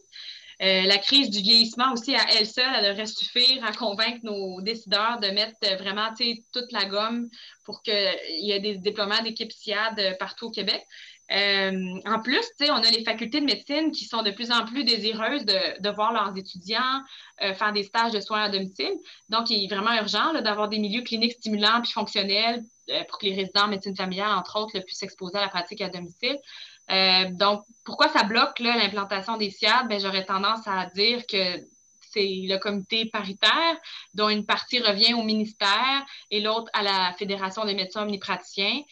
La crise du vieillissement aussi, à elle seule, elle devrait suffire à convaincre nos décideurs de mettre vraiment toute la gomme pour qu'il y ait des déploiements d'équipes SIAD partout au Québec. En plus, on a les facultés de médecine qui sont de plus en plus désireuses de voir leurs étudiants faire des stages de soins à domicile. Donc, il est vraiment urgent d'avoir des milieux cliniques stimulants puis fonctionnels pour que les résidents en médecine familiale, entre autres, puissent s'exposer à la pratique à domicile. Donc, pourquoi ça bloque l'implantation des SIAD? Ben, j'aurais tendance à dire que c'est le comité paritaire, dont une partie revient au ministère et l'autre à la Fédération des médecins omnipraticiens.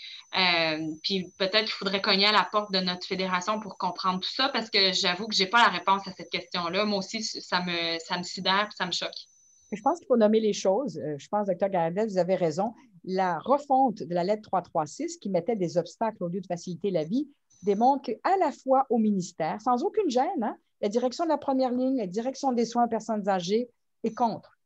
Puis peut-être qu'il faudrait cogner à la porte de notre fédération pour comprendre tout ça, parce que j'avoue que je n'ai pas la réponse à cette question-là. Moi aussi, ça me sidère et ça me choque. Je pense qu'il faut nommer les choses. Je pense, Dr. Gayardes, vous avez raison. La refonte de la lettre 336 qui mettait des obstacles au lieu de faciliter la vie démontre qu'à la fois au ministère, sans aucune gêne, hein, la direction de la première ligne, la direction des soins aux personnes âgées est contre,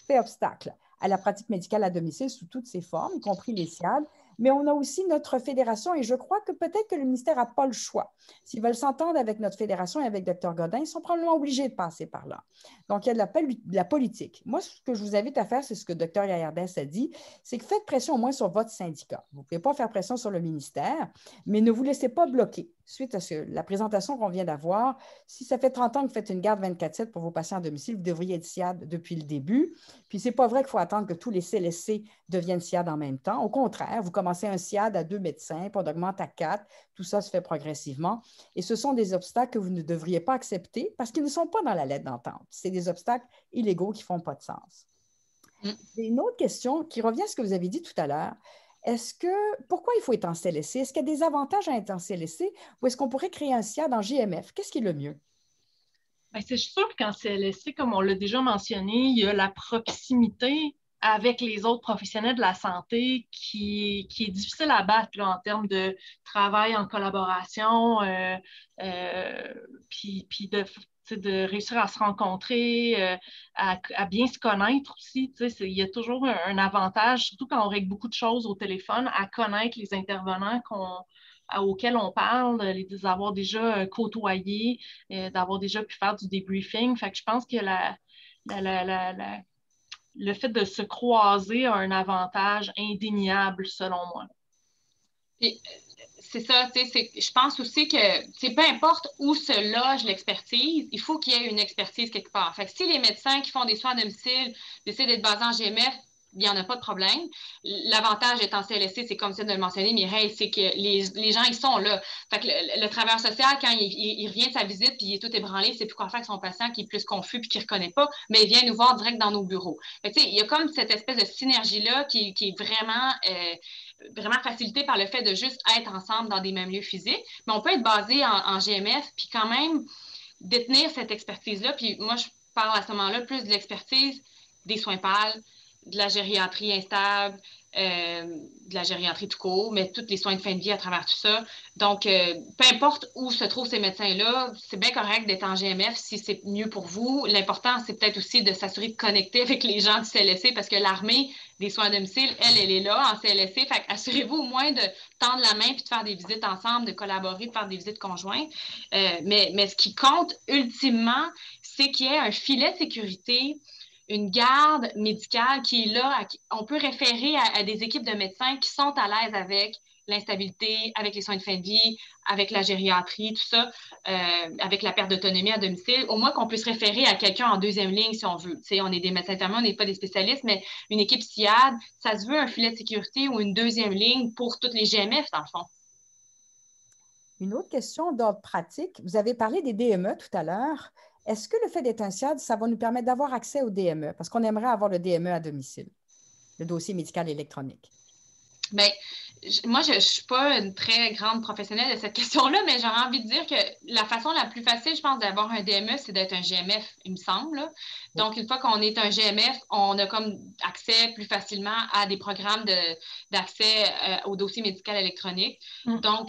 fait obstacle à la pratique médicale à domicile sous toutes ses formes, y compris les SIAD. Mais on a aussi notre fédération et je crois que peut-être que le ministère n'a pas le choix. S'ils veulent s'entendre avec notre fédération et avec Dr. Godin, ils sont probablement obligés de passer par là. Donc, il y a de la politique. Moi, ce que je vous invite à faire, c'est ce que Dr. Gayardes a dit, c'est que faites pression au moins sur votre syndicat. Vous ne pouvez pas faire pression sur le ministère, mais ne vous laissez pas bloquer. Suite à la présentation qu'on vient d'avoir, si ça fait 30 ans que vous faites une garde 24/7 pour vos patients à domicile, vous devriez être SIAD depuis le début. Puis, ce n'est pas vrai qu'il faut attendre que tous les CLSC deviennent SIAD en même temps. Au contraire, vous commencez un SIAD à 2 médecins, puis on augmente à 4. Tout ça se fait progressivement. Et ce sont des obstacles que vous ne devriez pas accepter parce qu'ils ne sont pas dans la lettre d'entente. C'est des obstacles illégaux qui ne font pas de sens. Et une autre question qui revient à ce que vous avez dit tout à l'heure. Pourquoi il faut être en CLSC? Est-ce qu'il y a des avantages à être en CLSC ou est-ce qu'on pourrait créer un SIAD en GMF? Qu'est-ce qui est le mieux? Bien, c'est sûr qu'en CLSC, comme on l'a déjà mentionné, il y a la proximité avec les autres professionnels de la santé qui est difficile à battre là, en termes de travail en collaboration, puis de réussir à se rencontrer, à bien se connaître aussi. Il y a toujours un avantage, surtout quand on règle beaucoup de choses au téléphone, à connaître les intervenants auxquels on parle, les avoir déjà côtoyés, d'avoir déjà pu faire du debriefing. Fait que je pense que le fait de se croiser a un avantage indéniable, selon moi. Puis, c'est ça, je pense aussi que peu importe où se loge l'expertise, il faut qu'il y ait une expertise quelque part. Fait que si les médecins qui font des soins à domicile décident d'être basés en GMF, il n'y en a pas de problème. L'avantage d'être en CLSC, c'est comme ça de le mentionner, Mireille, c'est que les gens, ils sont là. Fait que le travailleur social, quand il revient de sa visite puis il est tout ébranlé, il ne sait plus quoi faire avec son patient qui est plus confus puis qui ne reconnaît pas, mais il vient nous voir direct dans nos bureaux. Fait que, il y a comme cette espèce de synergie-là qui est vraiment facilité par le fait de juste être ensemble dans des mêmes lieux physiques. Mais on peut être basé en GMF puis quand même détenir cette expertise-là. Puis moi, je parle à ce moment-là plus de l'expertise des soins pâles, de la gériatrie instable, de la gériatrie tout court, mais tous les soins de fin de vie à travers tout ça. Donc, peu importe où se trouvent ces médecins-là, c'est bien correct d'être en GMF si c'est mieux pour vous. L'important, c'est peut-être aussi de s'assurer de connecter avec les gens du CLSC parce que l'armée des soins à domicile, elle est là en CLSC. Fait assurez-vous au moins de tendre la main puis de faire des visites ensemble, de collaborer, de faire des visites conjointes. Mais ce qui compte ultimement, c'est qu'il y ait un filet de sécurité, une garde médicale qui est là. On peut référer à des équipes de médecins qui sont à l'aise avec l'instabilité, avec les soins de fin de vie, avec la gériatrie, tout ça, avec la perte d'autonomie à domicile. Au moins qu'on puisse référer à quelqu'un en deuxième ligne si on veut. T'sais, on est des médecins internes, on n'est pas des spécialistes, mais une équipe SIAD, ça se veut un filet de sécurité ou une deuxième ligne pour toutes les GMF, dans le fond. Une autre question d'ordre pratique. Vous avez parlé des DME tout à l'heure. Est-ce que le fait d'être un SIAD, ça va nous permettre d'avoir accès au DME? Parce qu'on aimerait avoir le DME à domicile, le dossier médical électronique. Bien, moi, je ne suis pas une très grande professionnelle de cette question-là, mais j'aurais envie de dire que la façon la plus facile, je pense, d'avoir un DME, c'est d'être un GMF, il me semble. Là. Donc, une fois qu'on est un GMF, on a comme accès plus facilement à des programmes d'accès au dossier médical électronique. Donc,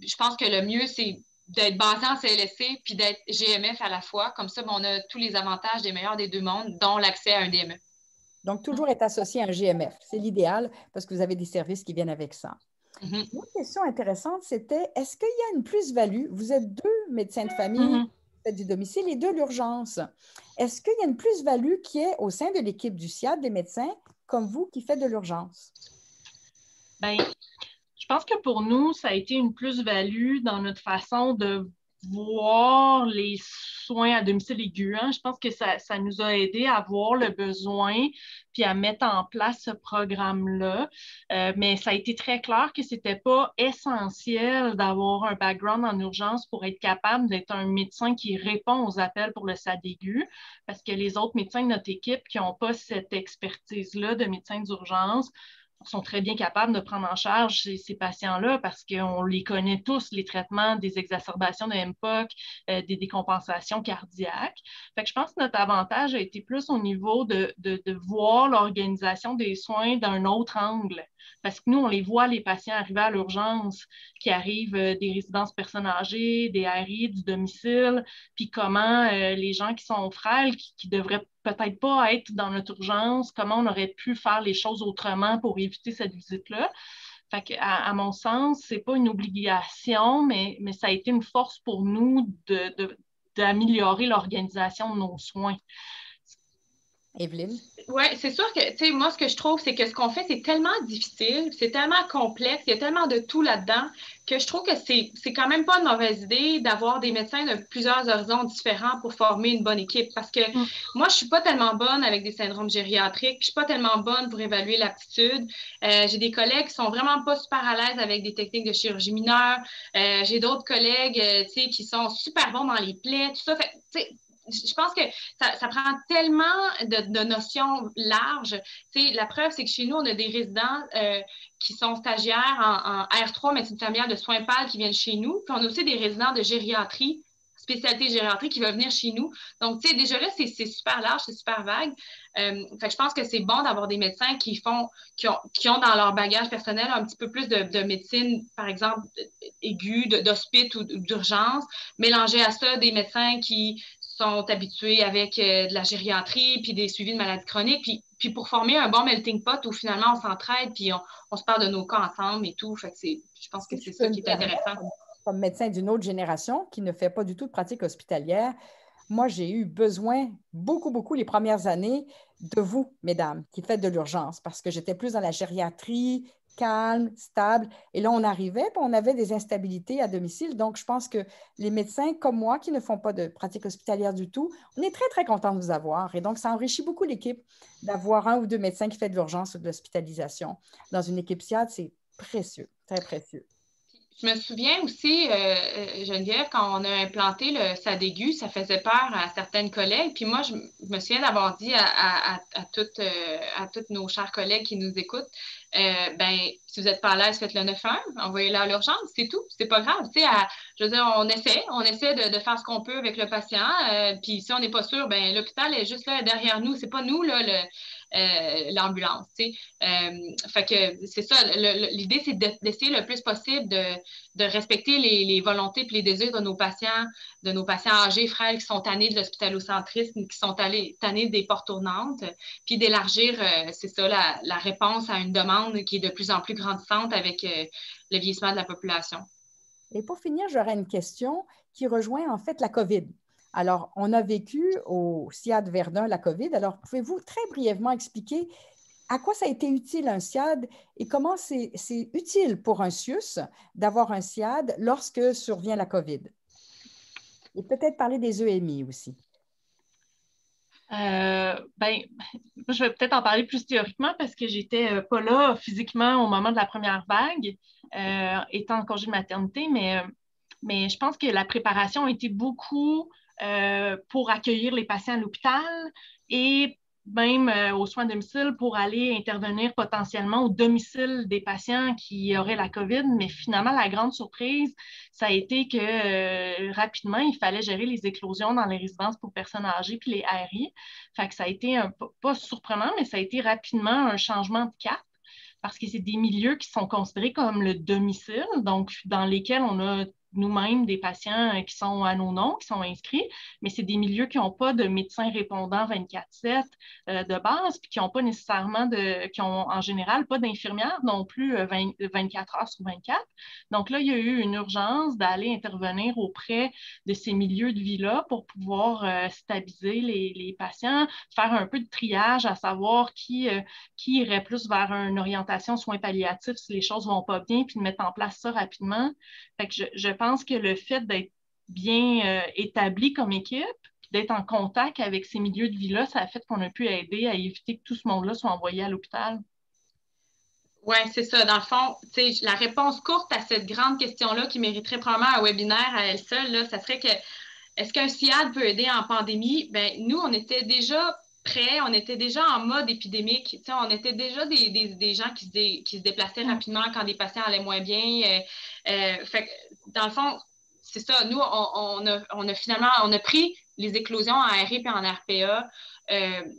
je pense que le mieux, c'est d'être basé en CLSC puis d'être GMF à la fois. Comme ça, on a tous les avantages des meilleurs des deux mondes, dont l'accès à un DME. Donc, toujours être associé à un GMF. C'est l'idéal parce que vous avez des services qui viennent avec ça. Une autre question intéressante, c'était, est-ce qu'il y a une plus-value? Vous êtes deux médecins de famille, vous faites du domicile et de l'urgence. Est-ce qu'il y a une plus-value qui est au sein de l'équipe du SIAD des médecins comme vous qui faites de l'urgence? Bien, je pense que pour nous, ça a été une plus-value dans notre façon de voir les soins à domicile aigus. Je pense que ça nous a aidé à voir le besoin puis à mettre en place ce programme-là. Mais ça a été très clair que ce n'était pas essentiel d'avoir un background en urgence pour être capable d'être un médecin qui répond aux appels pour le SAD aigu, parce que les autres médecins de notre équipe qui n'ont pas cette expertise-là de médecin d'urgence sont très bien capables de prendre en charge ces patients-là parce qu'on les connaît tous, les traitements des exacerbations de MPOC, des décompensations cardiaques. Fait que je pense que notre avantage a été plus au niveau de voir l'organisation des soins d'un autre angle. Parce que nous, on les voit, les patients arriver à l'urgence, qui arrivent des résidences personnes âgées, des RI, du domicile, puis comment les gens qui sont frêles, qui devraient peut-être pas être dans notre urgence, comment on aurait pu faire les choses autrement pour éviter cette visite-là. Fait que, à mon sens, c'est pas une obligation, mais ça a été une force pour nous d'améliorer l'organisation de nos soins. Evelyne? Oui, c'est sûr que, tu sais, moi, ce que je trouve, c'est que ce qu'on fait, c'est tellement difficile, c'est tellement complexe, il y a tellement de tout là-dedans que je trouve que c'est quand même pas une mauvaise idée d'avoir des médecins de plusieurs horizons différents pour former une bonne équipe. Parce que moi, je suis pas tellement bonne avec des syndromes gériatriques, je suis pas tellement bonne pour évaluer l'aptitude. J'ai des collègues qui sont vraiment pas super à l'aise avec des techniques de chirurgie mineure. J'ai d'autres collègues, tu sais, qui sont super bons dans les plaies, tout ça. Fait, tu sais, je pense que ça prend tellement de notions larges. T'sais, la preuve, c'est que chez nous, on a des résidents qui sont stagiaires en R3, médecine familiale de soins pâles qui viennent chez nous. Puis on a aussi des résidents de gériatrie spécialité gériatrie qui va venir chez nous. Donc, tu sais, déjà là, c'est super large, c'est super vague. Fait que je pense que c'est bon d'avoir des médecins qui ont dans leur bagage personnel un petit peu plus de médecine, par exemple, aiguë, d'hospice ou d'urgence, mélangé à ça des médecins qui sont habitués avec de la gériatrie, puis des suivis de maladies chroniques, puis pour former un bon melting pot où finalement on s'entraide, puis on se parle de nos cas ensemble et tout. Fait que je pense que c'est ça qui est intéressant. Comme médecin d'une autre génération qui ne fait pas du tout de pratique hospitalière, moi, j'ai eu besoin beaucoup les premières années de vous, mesdames, qui faites de l'urgence, parce que j'étais plus dans la gériatrie, calme, stable. Et là, on arrivait, puis on avait des instabilités à domicile. Donc, je pense que les médecins comme moi, qui ne font pas de pratique hospitalière du tout, on est très contents de vous avoir. Et donc, ça enrichit beaucoup l'équipe d'avoir un ou deux médecins qui font de l'urgence ou de l'hospitalisation. Dans une équipe SIAD, c'est précieux, très précieux. Je me souviens aussi, Geneviève, quand on a implanté le SADAIGU, ça faisait peur à certaines collègues. Puis moi, je me souviens d'avoir dit à toutes nos chers collègues qui nous écoutent, ben, si vous n'êtes pas à l'aise, faites le 911, envoyez-le à l'urgence, c'est tout, c'est pas grave. Tu sais, je veux dire, on essaie de faire ce qu'on peut avec le patient. Puis si on n'est pas sûr, ben l'hôpital est juste là derrière nous. C'est pas nous, là, l'ambulance. Tu sais. Fait que c'est ça, l'idée, c'est d'essayer le plus possible de respecter les volontés et les désirs de nos patients âgés, frêles, qui sont tannés de l'hospitalocentrisme, qui sont tannés des portes tournantes, puis d'élargir, c'est ça, la réponse à une demande qui est de plus en plus grandissante avec le vieillissement de la population. Et pour finir, j'aurais une question qui rejoint en fait la COVID. Alors, on a vécu au SIAD Verdun la COVID. Alors, pouvez-vous très brièvement expliquer à quoi ça a été utile un SIAD et comment c'est utile pour un CIUS d'avoir un SIAD lorsque survient la COVID? Et peut-être parler des EMI aussi. Je vais peut-être en parler plus théoriquement parce que j'étais pas là physiquement au moment de la première vague, étant en congé de maternité, mais je pense que la préparation a été beaucoup pour accueillir les patients à l'hôpital et même aux soins à domicile pour aller intervenir potentiellement au domicile des patients qui auraient la COVID. Mais finalement, la grande surprise, ça a été que rapidement, il fallait gérer les éclosions dans les résidences pour personnes âgées puis les RI. Fait que ça a été pas surprenant, mais ça a été rapidement un changement de cap parce que c'est des milieux qui sont considérés comme le domicile, donc dans lesquels on a nous-mêmes des patients qui sont à nos noms, qui sont inscrits, mais c'est des milieux qui n'ont pas de médecins répondants 24/7 de base, puis qui n'ont pas nécessairement qui ont en général pas d'infirmières non plus 24 heures sur 24. Donc là, il y a eu une urgence d'aller intervenir auprès de ces milieux de vie-là pour pouvoir stabiliser les patients, faire un peu de triage, à savoir qui irait plus vers une orientation soins palliatifs si les choses ne vont pas bien, puis de mettre en place ça rapidement. Fait que je pense que le fait d'être bien établi comme équipe, d'être en contact avec ces milieux de vie-là, ça a fait qu'on a pu aider à éviter que tout ce monde-là soit envoyé à l'hôpital. Oui, c'est ça. Dans le fond, la réponse courte à cette grande question-là qui mériterait probablement un webinaire à elle seule, là, ça serait que est-ce qu'un SIAD peut aider en pandémie? Bien, nous, on était déjà prêts, on était déjà en mode épidémique. On était déjà des gens qui se déplaçaient rapidement quand des patients allaient moins bien. Fait que, dans le fond, c'est ça. Nous, on a pris les éclosions en RI et en RPA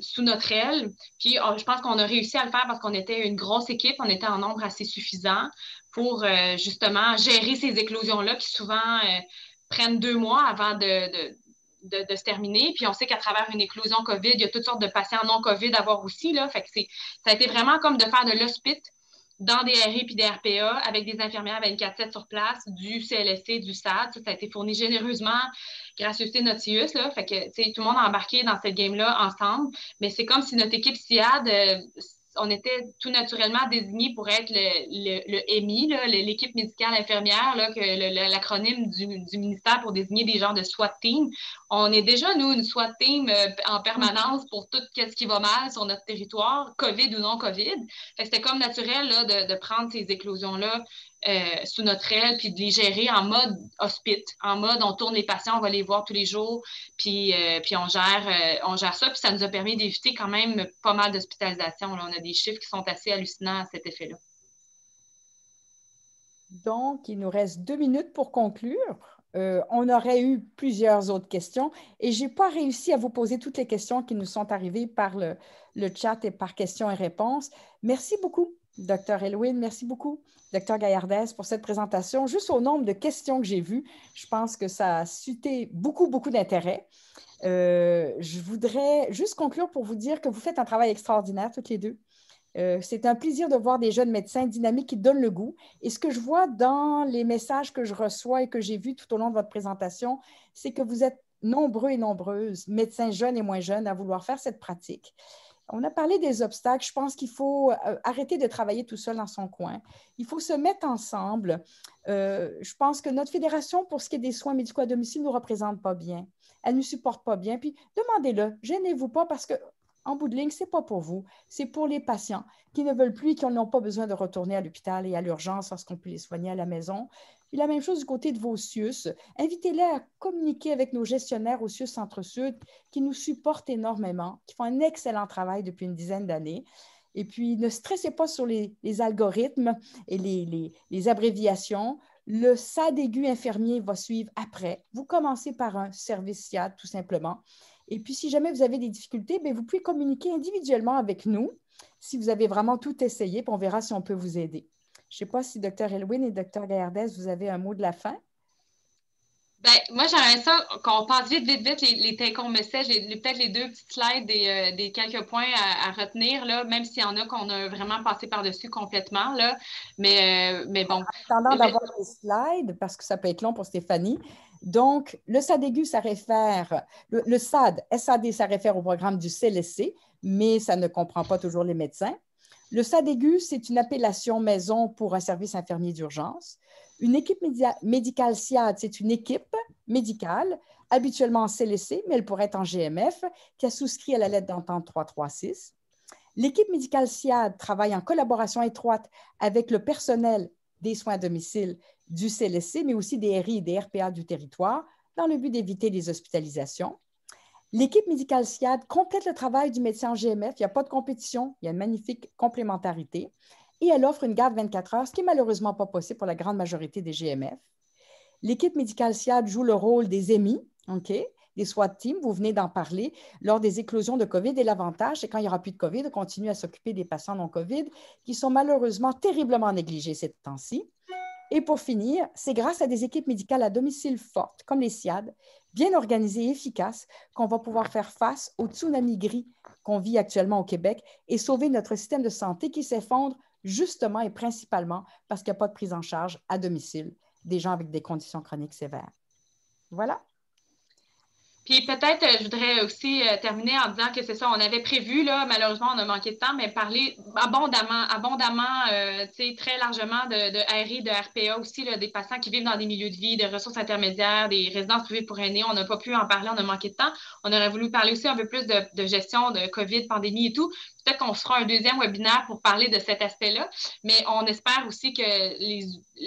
sous notre aile. Puis, je pense qu'on a réussi à le faire parce qu'on était une grosse équipe, on était en nombre assez suffisant pour justement gérer ces éclosions-là qui souvent prennent 2 mois avant de se terminer. Puis on sait qu'à travers une éclosion COVID, il y a toutes sortes de patients non COVID à voir aussi. Là. Fait que ça a été vraiment comme de faire de l'hospice dans des RI et des RPA avec des infirmières 24/7 sur place, du CLSC, du SAD. Ça a été fourni généreusement grâce au CIUS. Là. Fait que tout le monde a embarqué dans cette game-là ensemble. Mais c'est comme si notre équipe SIAD, on était tout naturellement désigné pour être le EMI, l'équipe médicale infirmière, là, l'acronyme du ministère pour désigner des genres de SWAT team. On est déjà, nous, une SWAT team en permanence pour tout ce qui va mal sur notre territoire, COVID ou non COVID. C'était comme naturel là, de prendre ces éclosions-là sous notre aile, puis de les gérer en mode hospice, en mode on tourne les patients, on va les voir tous les jours, puis on gère ça, puis ça nous a permis d'éviter quand même pas mal d'hospitalisations. On a des chiffres qui sont assez hallucinants à cet effet-là. Donc, il nous reste 2 minutes pour conclure. on aurait eu plusieurs autres questions et je n'ai pas réussi à vous poser toutes les questions qui nous sont arrivées par le chat et par questions et réponses. Merci beaucoup, Dr. Elwin. Merci beaucoup, Dr. Gaillardès, pour cette présentation. Juste au nombre de questions que j'ai vues, je pense que ça a suscité beaucoup, beaucoup d'intérêt. Je voudrais juste conclure pour vous dire que vous faites un travail extraordinaire, toutes les deux. C'est un plaisir de voir des jeunes médecins dynamiques qui donnent le goût. Et ce que je vois dans les messages que je reçois et que j'ai vus tout au long de votre présentation, c'est que vous êtes nombreux et nombreuses, médecins jeunes et moins jeunes, à vouloir faire cette pratique. On a parlé des obstacles. Je pense qu'il faut arrêter de travailler tout seul dans son coin. Il faut se mettre ensemble. Je pense que notre fédération, pour ce qui est des soins médicaux à domicile, ne nous représente pas bien. Elle ne nous supporte pas bien. Puis demandez-le, gênez-vous pas parce que en bout de ligne, ce n'est pas pour vous, c'est pour les patients qui ne veulent plus et qui n'ont pas besoin de retourner à l'hôpital et à l'urgence lorsqu'on peut les soigner à la maison. Puis la même chose du côté de vos CIUS. Invitez-les à communiquer avec nos gestionnaires au CIUS Centre-Sud qui nous supportent énormément, qui font un excellent travail depuis une dizaine d'années. Et puis, ne stressez pas sur les algorithmes et les abréviations. Le SAD aigu infirmier va suivre après. Vous commencez par un service SIAD, tout simplement. Et puis, si jamais vous avez des difficultés, bien, vous pouvez communiquer individuellement avec nous si vous avez vraiment tout essayé, puis on verra si on peut vous aider. Je ne sais pas si Dr. Elwin et Dr. Gaillardès, vous avez un mot de la fin? Ben, moi, j'aimerais ça qu'on passe vite les take-home messages, peut-être les 2 petites slides des quelques points à retenir, là, même s'il y en a qu'on a vraiment passé par-dessus complètement. Là. Mais bon. En attendant d'avoir les slides, parce que ça peut être long pour Stéphanie. Donc, le SAD aigu, ça réfère, le SAD, SAD, ça réfère au programme du CLSC, mais ça ne comprend pas toujours les médecins. Le SAD aigu, c'est une appellation maison pour un service infirmier d'urgence. Une équipe médicale SIAD, c'est une équipe médicale, habituellement en CLSC, mais elle pourrait être en GMF, qui a souscrit à la lettre d'entente 336. L'équipe médicale SIAD travaille en collaboration étroite avec le personnel des soins à domicile du CLSC, mais aussi des RI et des RPA du territoire, dans le but d'éviter les hospitalisations. L'équipe médicale SIAD complète le travail du médecin en GMF. Il n'y a pas de compétition, il y a une magnifique complémentarité. Et elle offre une garde 24 heures, ce qui n'est malheureusement pas possible pour la grande majorité des GMF. L'équipe médicale SIAD joue le rôle des EMI, des SWAT teams, vous venez d'en parler, lors des éclosions de COVID. Et l'avantage, c'est quand il n'y aura plus de COVID, de continuer à s'occuper des patients non COVID qui sont malheureusement terriblement négligés ces temps-ci. Et pour finir, c'est grâce à des équipes médicales à domicile fortes, comme les SIAD, bien organisées et efficaces, qu'on va pouvoir faire face au tsunami gris qu'on vit actuellement au Québec et sauver notre système de santé qui s'effondre justement et principalement parce qu'il n'y a pas de prise en charge à domicile des gens avec des conditions chroniques sévères. Voilà. Puis peut-être, je voudrais aussi terminer en disant que c'est ça, on avait prévu, là, malheureusement, on a manqué de temps, mais parler abondamment, très largement de RI, de RPA aussi, là, des patients qui vivent dans des milieux de vie, de ressources intermédiaires, des résidences privées pour aînés. On n'a pas pu en parler, on a manqué de temps. On aurait voulu parler aussi un peu plus de gestion de COVID, pandémie et tout. Peut-être qu'on fera un 2e webinaire pour parler de cet aspect-là, mais on espère aussi que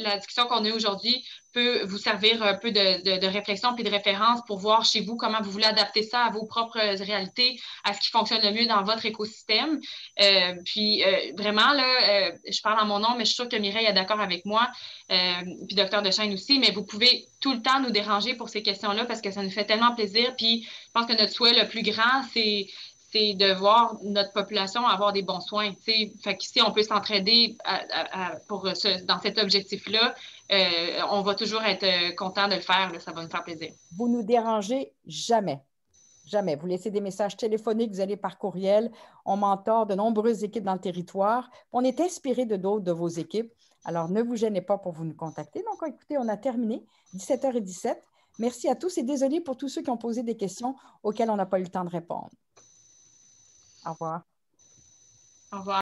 la discussion qu'on a aujourd'hui peut vous servir un peu de réflexion puis de référence pour voir chez vous comment vous voulez adapter ça à vos propres réalités, à ce qui fonctionne le mieux dans votre écosystème. Vraiment, là, je parle en mon nom, mais je suis sûre que Mireille est d'accord avec moi, puis Dr. Dechaine aussi, mais vous pouvez tout le temps nous déranger pour ces questions-là parce que ça nous fait tellement plaisir. Puis je pense que notre souhait le plus grand, c'est de voir notre population avoir des bons soins. Fait qu'ici, on peut s'entraider dans cet objectif-là. On va toujours être content de le faire. Là, ça va nous faire plaisir. Vous nous dérangez jamais. Jamais. Vous laissez des messages téléphoniques, vous allez par courriel. On mentor de nombreuses équipes dans le territoire. On est inspiré de d'autres de vos équipes. Alors, ne vous gênez pas pour vous nous contacter. Donc, écoutez, on a terminé. 17h17. Merci à tous et désolé pour tous ceux qui ont posé des questions auxquelles on n'a pas eu le temps de répondre. Au revoir. Au revoir.